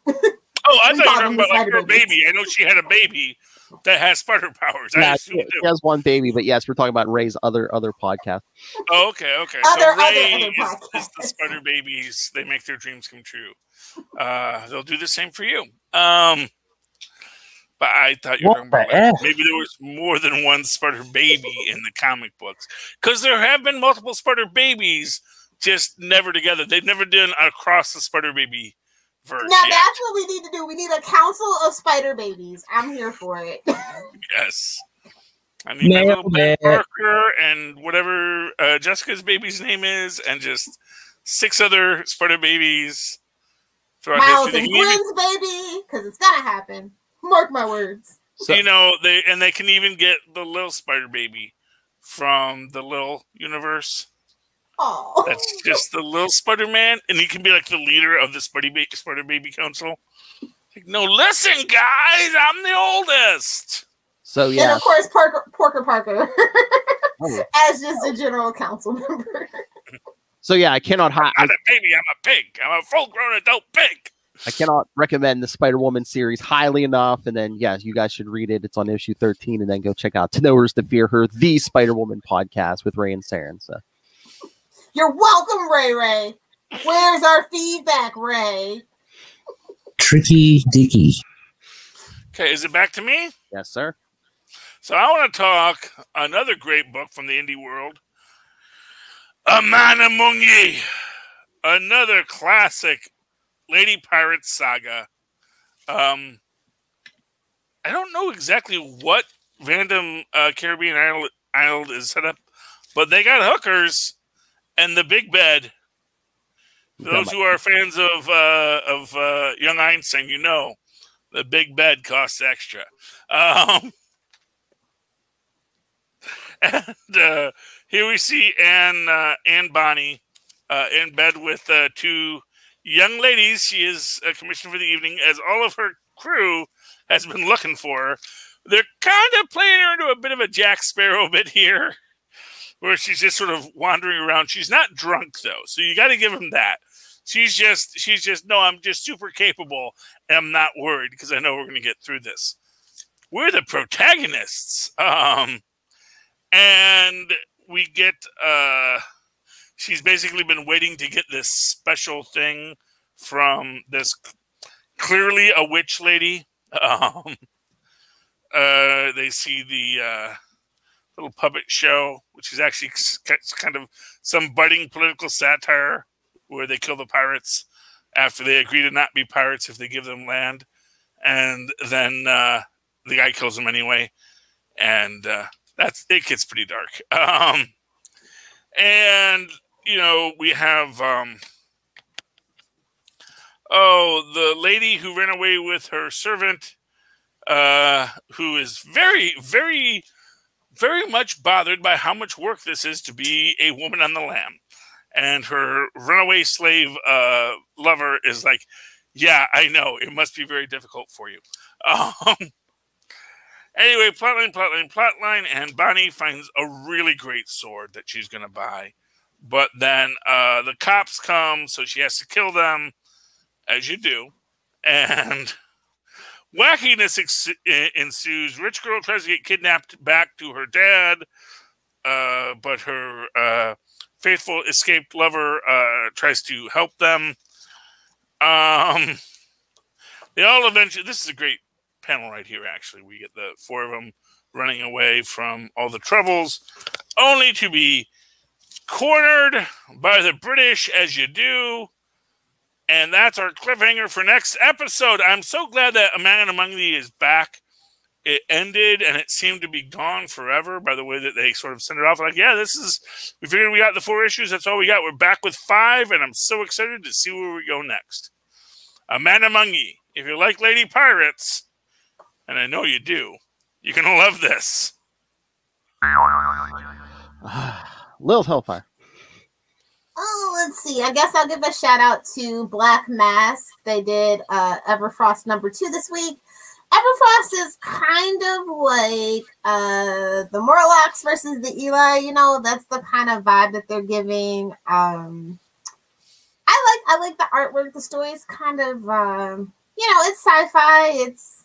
Oh, I thought you were talking about like her baby. I know she had a baby that has spider powers. Yeah, she has one baby, but yes, we're talking about Ray's other podcast. Oh, okay. So Ray is the Spider Babies. They make their dreams come true. They'll do the same for you. But I thought you were talking about maybe there was more than one Spider Baby in the comic books, because there have been multiple Spider Babies, just never together. They've never done across the Spider Baby. Now that's what we need to do. We need a council of Spider Babies. I'm here for it. Yes. I need my little Ben Parker and whatever Jessica's baby's name is, and just 6 other Spider Babies. Miles and Gwen's baby, because it's gonna happen. Mark my words. So, they can even get the little Spider Baby from the little universe. Oh, that's just the little Spider-Man, and he can be like the leader of the Spider Baby Council. Like, no, listen, guys, I'm the oldest. So yeah, and of course, Parker as just a general council member. So yeah, I cannot. I'm not a baby. I'm a pig. I'm a full-grown adult pig. I cannot recommend the Spider-Woman series highly enough. And then, yes, you guys should read it. It's on issue 13. And then go check out To Know Her is to Fear Her, the Spider-Woman podcast with Ray and Saren. So. You're welcome, Ray. Where's our feedback, Ray? Tricky Dicky. Okay, is it back to me? Yes, sir. So I want to talk another great book from the indie world. A Man Among Ye. Another classic Lady Pirate saga. I don't know exactly what random Caribbean island is set up, but they got hookers and the big bed. For those who are fans of Young Einstein, you know the big bed costs extra. And here we see Anne Bonny in bed with two young ladies. She is commissioned for the evening, as all of her crew has been looking for her. They're kind of playing her into a bit of a Jack Sparrow bit here, where she's just sort of wandering around. She's not drunk, though, so you got to give them that. She's just, no, I'm just super capable, and I'm not worried because I know we're going to get through this. We're the protagonists. And we get, she's basically been waiting to get this special thing from this clearly a witch lady. They see the little puppet show, which is actually kind of some budding political satire where they kill the pirates after they agree to not be pirates if they give them land. And then the guy kills them anyway. And it gets pretty dark. And, you know, we have, the lady who ran away with her servant, who is very, very, very much bothered by how much work this is to be a woman on the lam. And her runaway slave lover is like, yeah, I know. It must be very difficult for you. Anyway, plotline, and Bonnie finds a really great sword that she's going to buy. But then the cops come, so she has to kill them, as you do. And wackiness ensues. Rich girl tries to get kidnapped back to her dad, but her faithful escaped lover tries to help them. They all eventually... This is a great panel right here, actually. We get the four of them running away from all the troubles, only to be cornered by the British, as you do. And that's our cliffhanger for next episode. I'm so glad that A Man Among Thee is back. It ended, and it seemed to be gone forever by the way that they sort of sent it off. Like, yeah, we figured we got the 4 issues. That's all we got. We're back with 5, and I'm so excited to see where we go next. A Man Among Ye. If you like Lady Pirates, and I know you do, you're going to love this. Lilith Hellfire. Oh, let's see. I guess I'll give a shout out to Black Mask. They did Everfrost #2 this week. Everfrost is kind of like the Morlocks versus the Eli. You know, that's the kind of vibe that they're giving. I like the artwork. The story is kind of, it's sci-fi. It's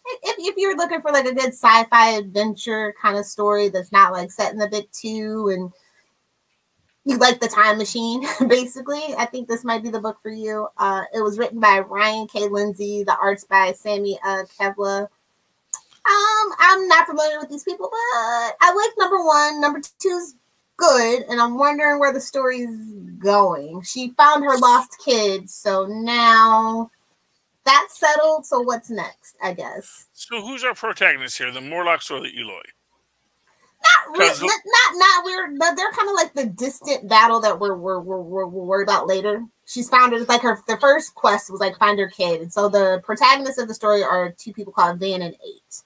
if you're looking for like a good sci-fi adventure kind of story that's not like set in the Big Two and you like the time machine, basically, I think this might be the book for you. It was written by Ryan K. Lindsay. The art's by Sammy Kevla. I'm not familiar with these people, but I like #1. #2's good, and I'm wondering where the story's going. She found her lost kid, so now that's settled. So what's next, I guess? So who's our protagonist here, the Morlocks or the Eloi? Not weird, but they're kind of like the distant battle that we're worried about later. She's found it, like the first quest was like find her kid, and so the protagonists of the story are 2 people called Van and 8,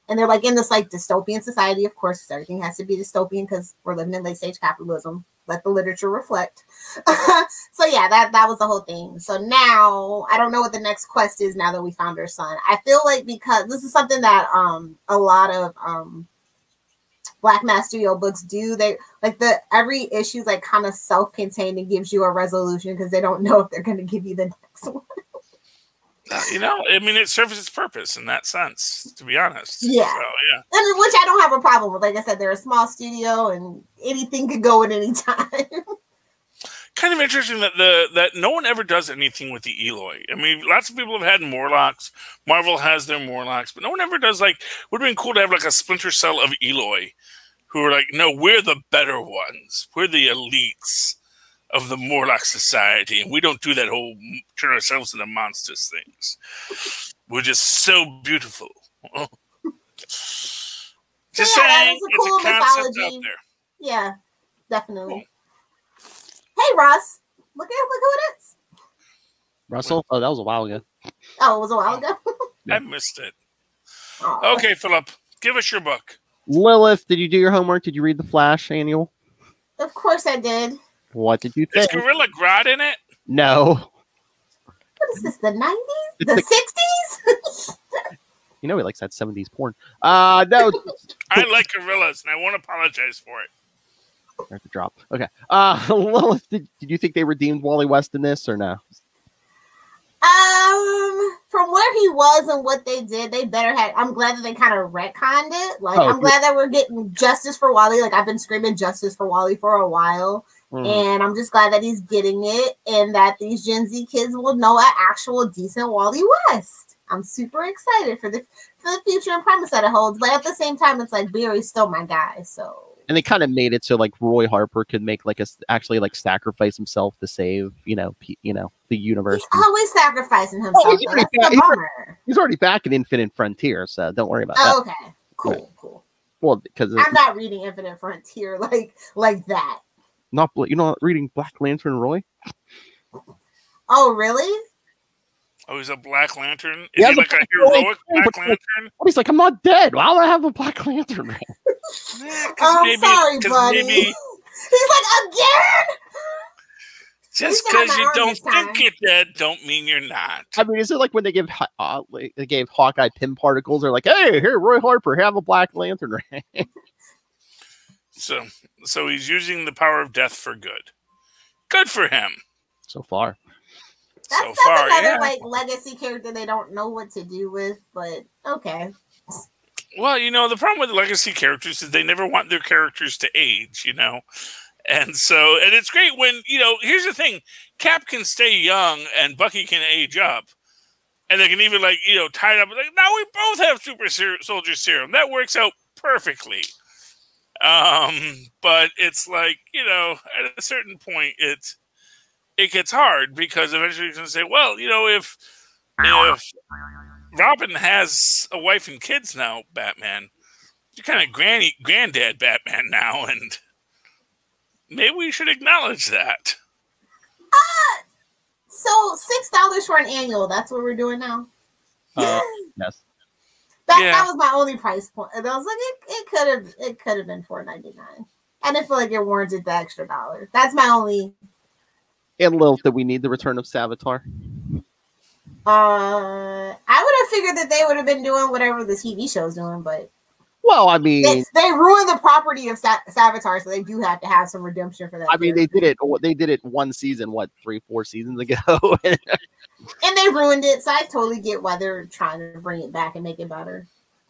and they're like in this like dystopian society. Of course, everything has to be dystopian because we're living in late stage capitalism. Let the literature reflect. So yeah, that was the whole thing. So now I don't know what the next quest is now that we found her son. I feel like because this is something that a lot of Black Mass Studio books do. They like every issue is like kind of self-contained and gives you a resolution because they don't know if they're going to give you the next one. You know, I mean, it serves its purpose in that sense, to be honest. Yeah. So, yeah. And which I don't have a problem with. Like I said, they're a small studio and anything could go at any time. Kind of interesting that no one ever does anything with the Eloi. I mean, lots of people have had Morlocks. Marvel has their Morlocks, but no one ever does, like, would have been cool to have like a splinter cell of Eloi who are like, no, we're the better ones. We're the elites of the Morlock Society, and we don't do that whole turn ourselves into monsters things. We're just so beautiful. Just saying, it's a concept out there. Yeah, definitely. Cool. Hey, Russ. Look who it is. Russell? Oh, that was a while ago. Oh, it was a while ago? I missed it. Oh. Okay, Philip, give us your book. Lilith, did you do your homework? Did you read the Flash annual? Of course I did. What did you think? Is Gorilla Grodd in it? No. What is this, the 90s? The 60s? You know he likes that 70s porn. No. I like gorillas, and I won't apologize for it. There's a drop. Okay. Lilith, did you think they redeemed Wally West in this or no? From where he was and what they did, they better had. I'm glad that they kind of retconned it. Like, I'm glad that we're getting justice for Wally. Like, I've been screaming justice for Wally for a while. And I'm just glad that he's getting it and that these Gen Z kids will know an actual decent Wally West. I'm super excited for the future and promise that it holds. But at the same time, it's like Barry's still my guy, so. And they kind of made it so like Roy Harper could make like actually like sacrifice himself to save the universe. He's always sacrificing himself. He's already back in Infinite Frontier, so don't worry about that. Okay, cool. Well, because I'm not reading Infinite Frontier like that. You're not reading Black Lantern Roy? Oh, really? Oh, he's a Black Lantern? Is he like a heroic Black Lantern? Well, he's like, I'm not dead. Why would I have a Black Lantern? I'm sorry, buddy. He's like, again? Just because you don't think you're dead, don't mean you're not. I mean, is it like when they gave Hawkeye Pym particles? They're like, hey, here, Roy Harper, have a Black Lantern ring. So he's using the power of death for good. Good for him. So far. That's another like legacy character they don't know what to do with, but okay. Well, the problem with legacy characters is they never want their characters to age, And it's great when, here's the thing. Cap can stay young and Bucky can age up. And they can even tie it up. Like, now we both have super soldier serum. That works out perfectly. But it's like, at a certain point, it gets hard because eventually you're going to say, well, if Robin has a wife and kids now, Batman, you're kind of granddad Batman now, and maybe we should acknowledge that. So $6 for an annual, that's what we're doing now? Yes. That was my only price point. And I was like, it could have been $4.99. I didn't feel like it warranted the extra $1. That's my only. And Lil, did we need the return of Savitar? I would have figured that they would have been doing whatever the TV show's doing, but well, I mean, they ruined the property of Savitar, so they do have to have some redemption for that. I mean, they did it one season, 3-4 seasons ago, and they ruined it. So I totally get why they're trying to bring it back and make it better.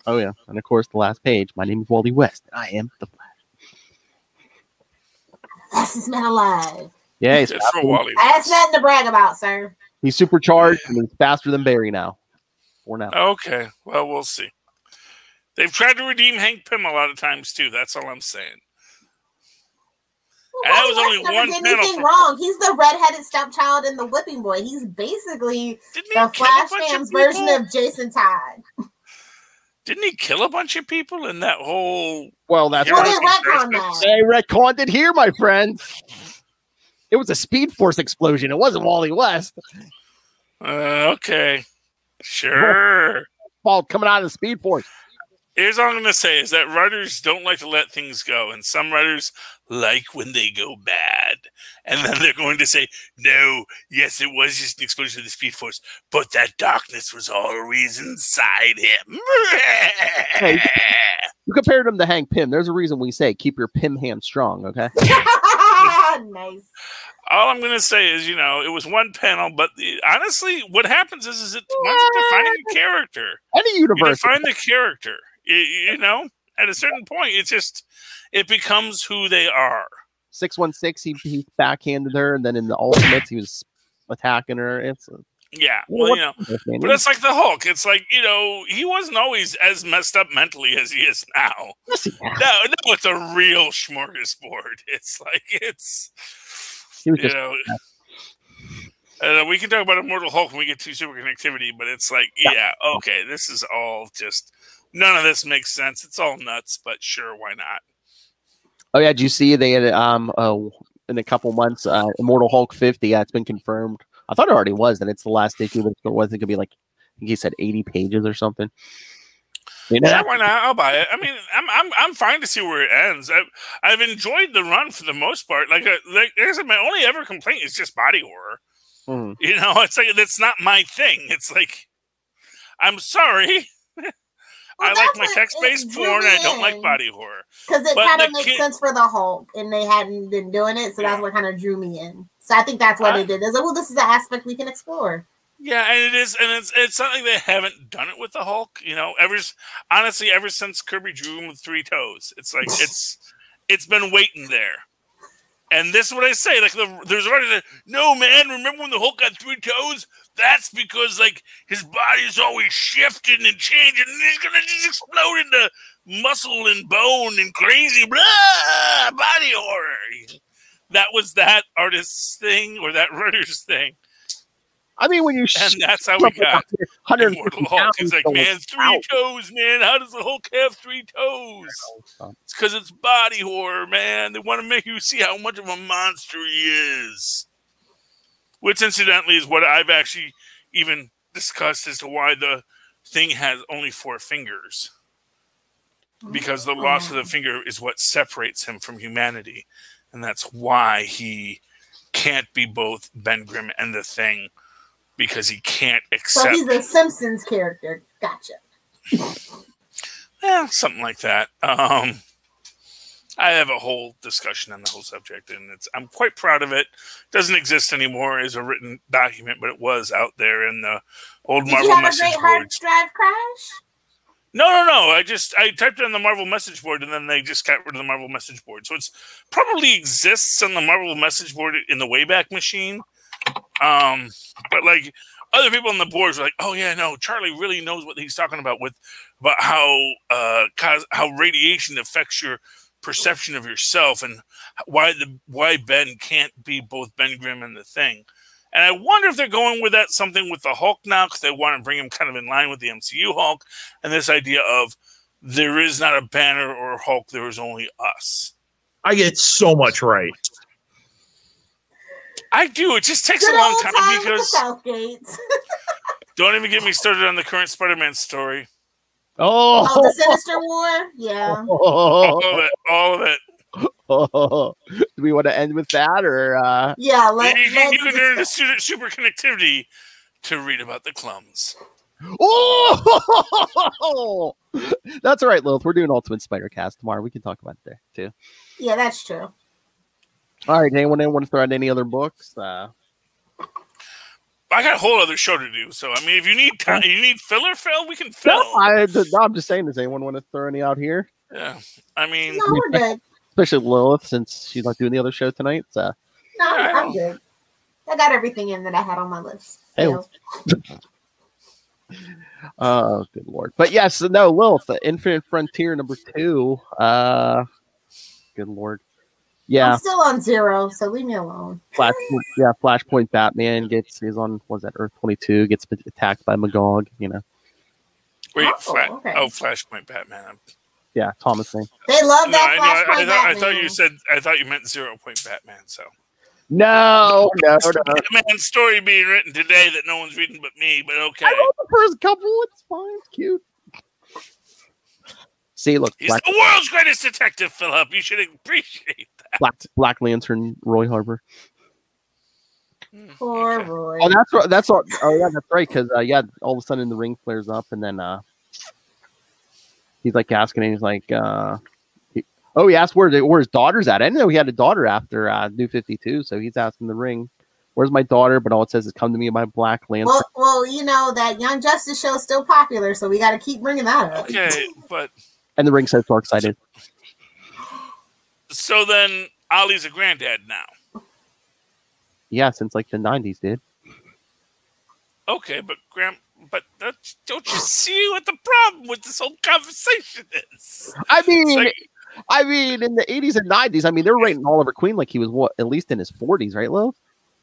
Oh yeah, and of course, the last page. My name is Wally West, and I am the Flash. Fastest man alive. Yeah, he's for Wally. That's nothing to brag about, sir. He's supercharged and he's faster than Barry now. For now. Okay, well, we'll see. They've tried to redeem Hank Pym a lot of times too. That's all I'm saying. Well, and that was only one did anything wrong. He's the redheaded stepchild and the whipping boy. He's basically the Flash fans' version of Jason Todd. Didn't he kill a bunch of people in that whole? Well, that's they retconned that. They retconned it here, my friend. It was a Speed Force explosion. It wasn't Wally West. Okay, sure. Fault coming out of the Speed Force. Here's all I'm going to say is that writers don't like to let things go. And some writers like when they go bad. And then they're going to say, no, yes, it was just an explosion of the Speed Force, but that darkness was always inside him. Hey, You compared him to Hank Pym. There's a reason we say keep your Pym hand strong, okay? Nice. All I'm going to say is, it was one panel, but honestly, what happens is it once you define a character, Any universe, you define the character. At a certain point, it becomes who they are. 616, he backhanded her, and then in the Ultimates, he was attacking her. But it's like the Hulk. It's like, he wasn't always as messed up mentally as he is now. No, it's a real smorgasbord. It's like, we can talk about Immortal Hulk when we get to super connectivity, but it's like, okay, this is all just, none of this makes sense. It's all nuts, but sure, why not? Oh yeah, did you see they had in a couple months Immortal Hulk 50? Yeah, it's been confirmed. I thought it already was that it's the last issue. That wasn't gonna be like, I think he said 80 pages or something. Yeah, why not? I'll buy it. I mean, I'm fine to see where it ends. I've enjoyed the run for the most part. Like I said, my only ever complaint is just body horror. Mm. It's like that's not my thing. It's like, I'm sorry. I like my text-based porn. I don't like body horror because it kind of makes sense for the Hulk, and they hadn't been doing it, so that's what kind of drew me in. So I think that's what they did. They like, well, this is an aspect we can explore. Yeah, and it is, and it's not like they haven't done it with the Hulk. Ever since Kirby drew him with 3 toes, it's like it's been waiting there. And this is what I say: like there's already no man. Remember when the Hulk got 3 toes? That's because like his body's always shifting and changing, and he's gonna just explode into muscle and bone and crazy blah body horror. That was that artist's thing or that writer's thing. I mean, when you and that's how we got Immortal Hulk. It's like, man, 3 toes, man. How does the Hulk have 3 toes? It's because it's body horror, man. They want to make you see how much of a monster he is. Which, incidentally, is what I've actually even discussed as to why the thing has only 4 fingers. Because the loss of the finger is what separates him from humanity. And that's why he can't be both Ben Grimm and the Thing. Because he can't accept... So he's a Simpsons character. Gotcha. Yeah, something like that. I have a whole discussion on the whole subject, and I'm quite proud of it. It doesn't exist anymore as a written document, but it was out there in the old Marvel message board. Did you have a great hard drive crash? No. I typed it on the Marvel message board, and then they just got rid of the Marvel message board. So it's probably exists on the Marvel message board in the Wayback Machine. But like other people on the boards were like, oh yeah, no, Charlie really knows what he's talking about about how radiation affects your perception of yourself and why Ben can't be both Ben Grimm and the Thing. And I wonder if they're going with that something with the Hulk now because they want to bring him kind of in line with the MCU Hulk and this idea of there is not a Banner or a Hulk, there is only us. I get so much right. I do. It just takes a long time because don't even get me started on the current Spider-Man story. Oh, the Sinister War? Yeah. All of it. Do we want to end with that, or yeah? You can turn to super connectivity to read about the Clums. Oh, that's all right, Lilith. We're doing Ultimate Spider Cast tomorrow. We can talk about it there too. Yeah, that's true. All right, anyone want to throw out any other books? I got a whole other show to do. So, I mean, if you need time, you need filler, Phil, we can fill. No, I'm just saying, does anyone want to throw any out here? Yeah. I mean, no, we're good. Especially Lilith, since she's not doing the other show tonight. So. No, I'm good. I got everything in that I had on my list. Hey. Oh, good Lord. But yes, no, Lilith, Infinite Frontier #2. Good Lord. Yeah, I'm still on 0, so leave me alone. Flashpoint Batman he's on, was that Earth 22, gets attacked by Magog, Wait, okay. Flashpoint Batman. Yeah, Thomas Wayne. They love that Flashpoint Batman. I thought you meant 0 Point Batman, so. No. Batman story being written today that no one's reading but me, but okay. I wrote the first couple, it's fine, it's cute. See, look. He's the world's greatest detective, Philip. You should appreciate that. Black Lantern, Roy Harper. Poor Roy. Oh, that's all. Oh, yeah, that's right. Because all of a sudden the ring flares up, and then he's like asking, he's like, he asked where his daughter's at. I didn't know he had a daughter after New 52, so he's asking the ring, where's my daughter? But all it says is, come to me in my black lantern. Well, you know that Young Justice show is still popular, so we got to keep bringing that up. Okay, but and the ring says Darkseid. So then Ollie's a granddad now. Yeah, since like the 90s, dude. Okay, but don't you see what the problem with this whole conversation is? I mean, in the 80s and 90s, I mean, they were writing Oliver Queen like he was at least in his 40s, right, Lo?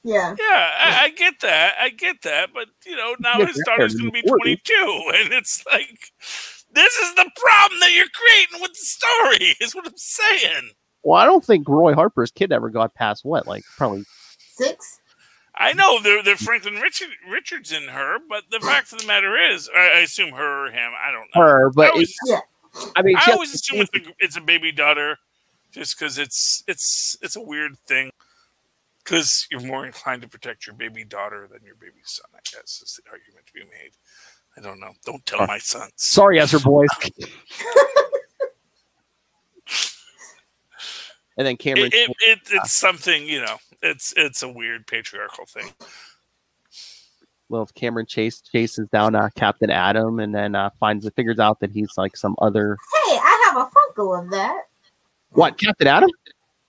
Yeah. Yeah, I get that. But, you know, now his daughter's going to be 22. And it's like, this is the problem that you're creating with the story, is what I'm saying. Well, I don't think Roy Harper's kid ever got past what, like probably 6? I know they're Franklin Richards in her, but the fact of the matter is, I assume her or him, I don't know. Her, but I always assume it's a baby daughter, just because it's a weird thing. Because you're more inclined to protect your baby daughter than your baby son, I guess, is the argument to be made. I don't know. Don't tell my sons. Sorry, Ezra boys. And then Cameron. It's something, you know. It's a weird patriarchal thing. Well, Cameron chases down Captain Atom, and then figures out that he's like some other. Hey, I have a Funko of that. What, Captain Atom?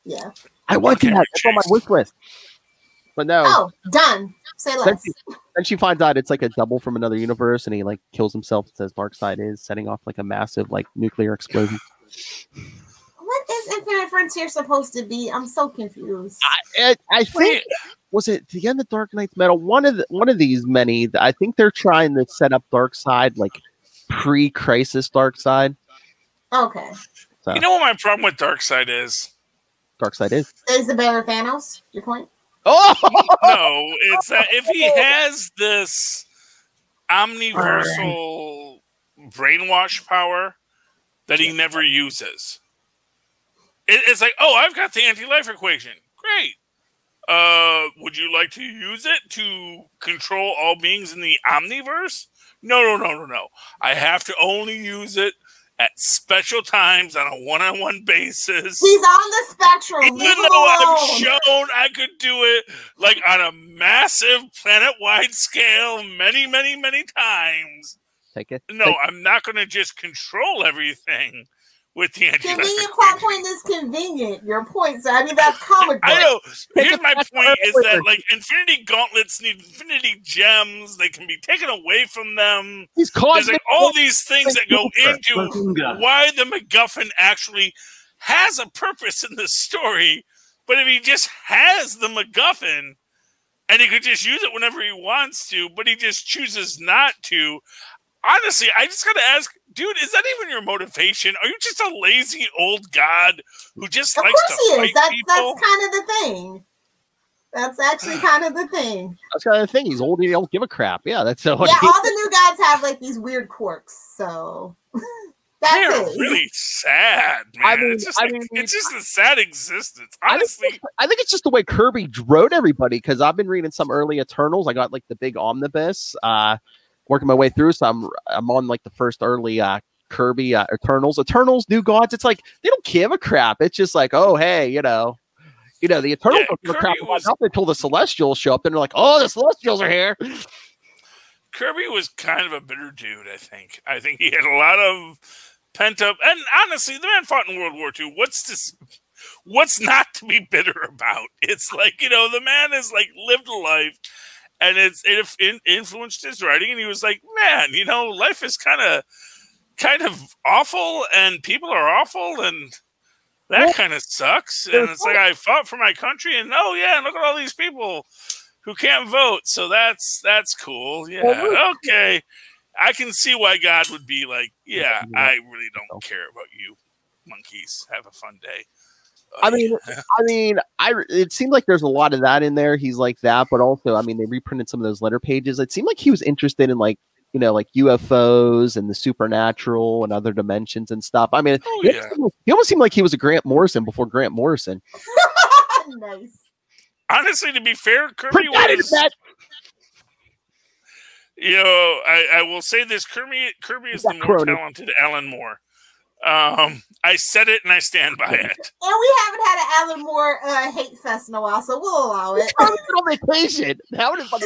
Yeah. I want that. It's on my wish list. But no. Oh, done. Say less. Then she finds out it's like a double from another universe, and he like kills himself. It says Darkseid is setting off like a massive like nuclear explosion. What is Infinite Frontier supposed to be? I'm so confused. I think was it the end of Dark Knight's Metal? One of these many. I think they're trying to set up Darkseid like pre-Crisis Darkseid. Okay. So. You know what my problem with Darkseid is? Darkseid is the better Thanos. Your point? Oh no, it's that if he has this omniversal brainwash power that he never uses, it's like, oh, I've got the anti-life equation. Great. Would you like to use it to control all beings in the omniverse? No. I have to only use it at special times on a one-on-one basis. He's on the spectrum. Even though I've shown I could do it like on a massive planet-wide scale many times. Take it. No, I'm not going to just control everything with the anti-life convenient plot point is convenient. Your point, so I mean that's comic book. I know. Here's my point: is that like Infinity Gauntlets need Infinity Gems. They can be taken away from them. There's like all these things that go into why the MacGuffin actually has a purpose in the story. But if he just has the MacGuffin and he could just use it whenever he wants to, but he just chooses not to. Honestly, I just gotta ask, dude, is that even your motivation? Are you just a lazy old god who just likes to fight people? That's kind of the thing. That's actually kind of the thing. That's kind of the thing. He's old and he don't give a crap. Yeah, that's so. Yeah, all the new gods have like these weird quirks, so they're really sad, man. It's just a sad existence. Honestly, I think it's just the way Kirby wrote everybody. Because I've been reading some early Eternals. I got like the big omnibus. Working my way through, so I'm on like the first early Kirby Eternals, New Gods. It's like they don't give a crap. It's just like, oh hey, you know, the Eternals don't give a crap about nothing until the Celestials show up, and they're like, oh, the Celestials are here. Kirby was kind of a bitter dude. I think he had a lot of pent up, and honestly, the man fought in World War II. What's not to be bitter about? It's like, the man has like lived a life. And it influenced his writing, and he was like, "Man, life is kind of awful, and people are awful, and that kind of sucks." And it's like, I fought for my country, and oh yeah, and look at all these people who can't vote. So that's cool. Yeah, okay. I can see why God would be like, "Yeah, I really don't care about you, monkeys. Have a fun day." It seemed like there's a lot of that in there. He's like that, but also, they reprinted some of those letter pages. It seemed like he was interested in like UFOs and the supernatural and other dimensions and stuff. He almost seemed like he was a Grant Morrison before Grant Morrison. Nice. Honestly, to be fair, Kirby was. I will say this: Kirby is the more talented Alan Moore. I said it and I stand by it. And we haven't had an Alan Moore hate fest in a while, so we'll allow it. I'm on vacation. That would have been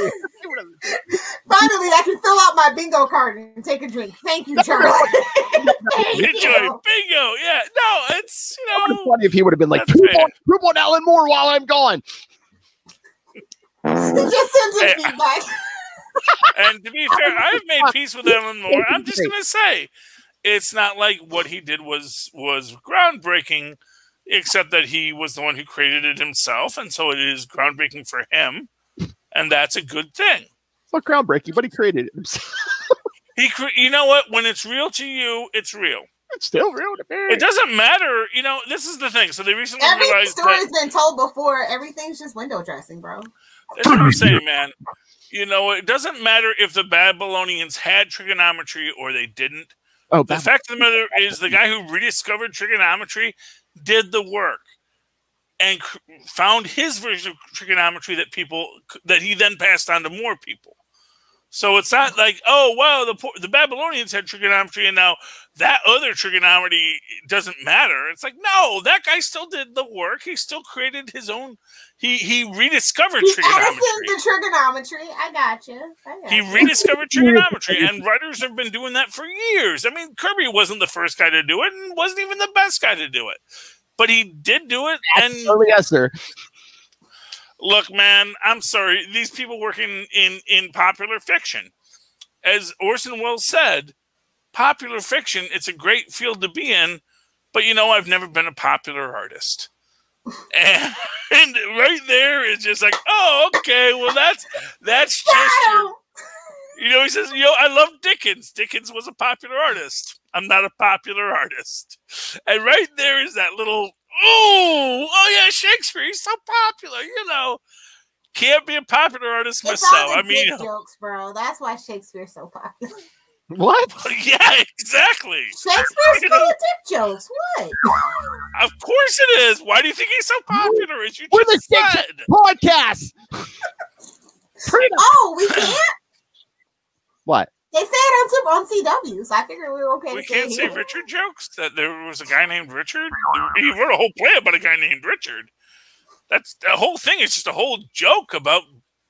Finally, I can fill out my bingo card and take a drink. Thank you, Charlie. Enjoy bingo. Yeah, no, it's It would have been funny if he would have been like, poop on Alan Moore while I'm gone. He just sends him feedback. And to be fair, I've made peace with Alan Moore. I'm just gonna say, it's not like what he did was groundbreaking, except that he was the one who created it himself, and so it is groundbreaking for him, and that's a good thing. It's not groundbreaking, but he created it himself. You know what? When it's real to you, it's real. It's still real to me. It doesn't matter. You know, this is the thing. So they recently Every realized story's been told before. Everything's just window dressing, bro. That's what I'm saying, man. You know, it doesn't matter if the Babylonians had trigonometry or they didn't. The fact of the matter is the guy who rediscovered trigonometry did the work and found his version of trigonometry that he then passed on to more people. So it's not like, oh, wow, the Babylonians had trigonometry and now that other trigonometry doesn't matter. It's like, no, that guy still did the work. He still created his own. He rediscovered trigonometry. The trigonometry. I got you. He rediscovered trigonometry, and writers have been doing that for years. I mean, Kirby wasn't the first guy to do it and wasn't even the best guy to do it. But he did do it. Yes, sir. Look, man, I'm sorry. These people working in popular fiction. As Orson Welles said, popular fiction, it's a great field to be in, but, you know, I've never been a popular artist. And right there is just like, oh, okay, well, that's just your, you know, he says, you know, I love Dickens. Dickens was a popular artist. I'm not a popular artist. And right there is that little, oh yeah, Shakespeare, he's so popular, you know. Can't be a popular artist myself. I mean, jokes, bro. That's why Shakespeare's so popular. What? Yeah, exactly. Shakespeare's full of dick jokes. What? Of course it is. Why do you think he's so popular? As you We're just the said. Podcast. Oh, we can't? What? They say it on CW, so I figured we were okay. We can't say Richard jokes? That there was a guy named Richard? He wrote a whole play about a guy named Richard. That's the whole thing. Is just a whole joke about,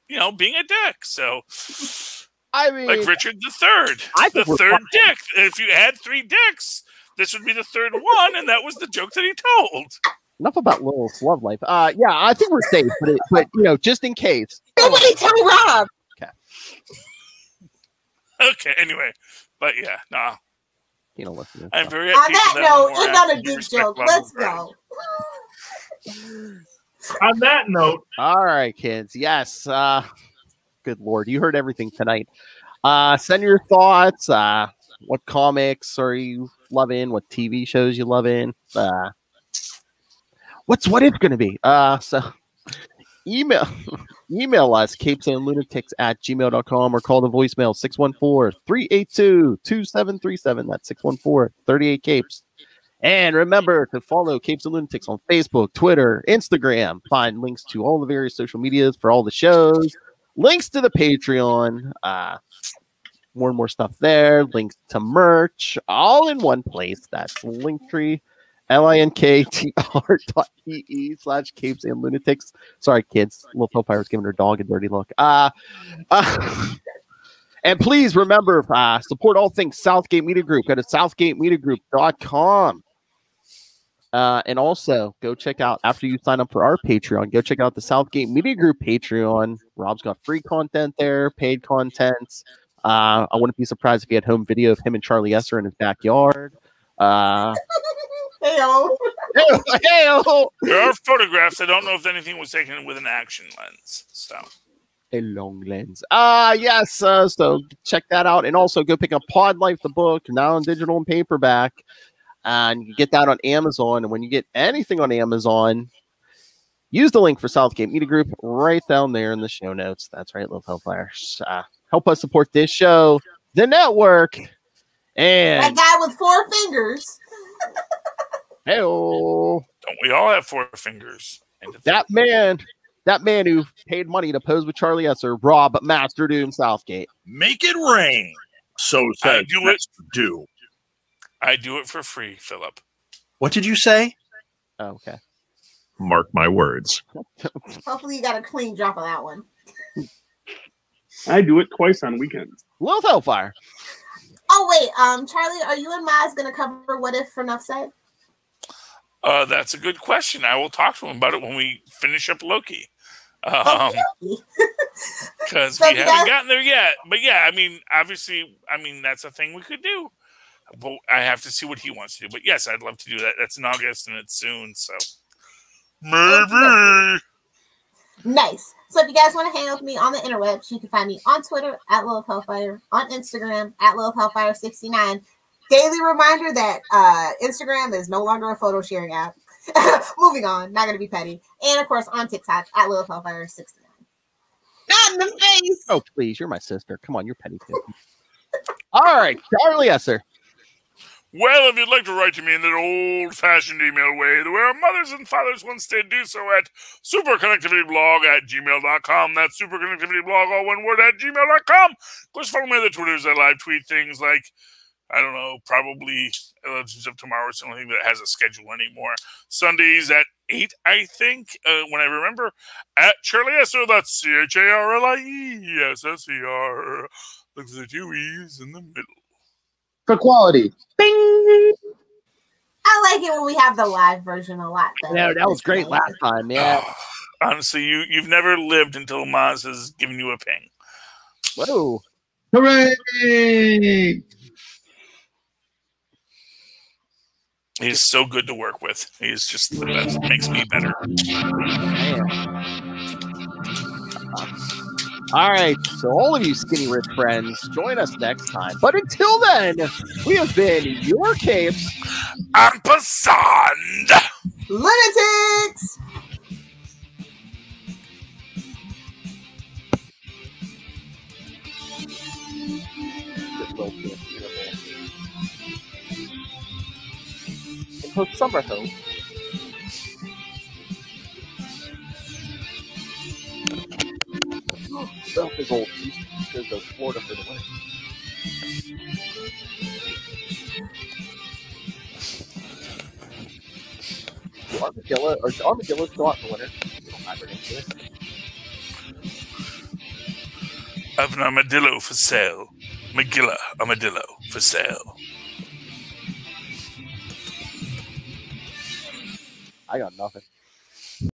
you know, being a dick. So, I mean, like Richard the Third, the third dick. If you had 3 dicks, this would be the third one, and that was the joke that he told. Enough about Lilith's love life. Yeah, I think we're safe, but you know, just in case. Nobody tell Rob. Okay. Okay. Anyway, but yeah, nah. You know, listen. I'm very. On that note, another dick joke. Let's go. On that note, all right, kids. Yes. Good Lord, you heard everything tonight. Send your thoughts. What comics are you loving? What TV shows you loving? What it's going to be? So email us capesandlunatics@gmail.com or call the voicemail 614-382-2737. That's 614-38-capes. And remember to follow Capes and Lunatics on Facebook, Twitter, Instagram. Find links to all the various social medias for all the shows. Links to the Patreon. More and more stuff there. Links to merch. All in one place. That's Linktree. linktr.ee/Capes and Lunatics. Sorry, kids. Little Hellfire's giving her dog a dirty look. And please remember, support all things Southgate Media Group. Go to southgatemediagroup.com. And also go check out, after you sign up for our Patreon, go check out the Southgate Media Group Patreon. Rob's got free content there, paid content. I wouldn't be surprised if he had home video of him and Charlie Esser in his backyard. Hey-o. Hey-o. There are photographs. I don't know if anything was taken with an action lens. So a long lens. Yes. So check that out. And also go pick up Pod Life, the book, now in digital and paperback. And you get that on Amazon. And when you get anything on Amazon, use the link for Southgate Media Group right down there in the show notes. That's right, Little Hellfires. Help us support this show, the network, and that guy with 4 fingers. Hey-o. Don't we all have 4 fingers? That man who paid money to pose with Charlie Esser, Rob Master Doom Southgate. Make it rain. So says I do it. Do. I do it for free, Philip. What did you say? Oh, okay. Mark my words. Hopefully you got a clean drop of that one. I do it twice on weekends. Love Hellfire. Oh wait, Charlie, are you and Maz gonna cover What If for Enough Said? That's a good question. I will talk to him about it when we finish up Loki. Because we haven't gotten there yet. But yeah, I mean, obviously, that's a thing we could do. But I have to see what he wants to do. But yes, I'd love to do that. That's in August and it's soon, so maybe. Nice. So if you guys want to hang out with me on the interwebs, you can find me on Twitter at Lil Hellfire, on Instagram at Lil Hellfire69. Daily reminder that Instagram is no longer a photo sharing app. Moving on, not going to be petty. And of course on TikTok at Lil Hellfire69. Not in the face. Oh, please, you're my sister. Come on, you're petty too. All right, Charlie Esser. Well, if you'd like to write to me in that old-fashioned email way, the way our mothers and fathers once did, do so at superconnectivityblog@gmail.com. That's superconnectivityblog, all one word, @gmail.com. Of course, follow me on the Twitters. I live tweet things like, I don't know, probably Legends of Tomorrow is the only thing that has a schedule anymore. Sundays at 8, I think, when I remember, at Charlie Esser. That's CharlieEsser. Look for the 2 E's in the middle. For quality. Bing! I like it when we have the live version a lot better. Yeah, that was great last time, yeah. Honestly, you've never lived until Maz has given you a ping. Whoa. Hooray! He's so good to work with. He's just the best. Makes me better. All right, so all of you skinny rich friends, join us next time. But until then, we have been your capes and Passand Lunatics. Hook summer hope. Stuff is old. Because of Florida for the winter. Armadillos go out in the winter. You don't hibernate, do it. I have an armadillo for sale. Magilla armadillo for sale. I got nothing.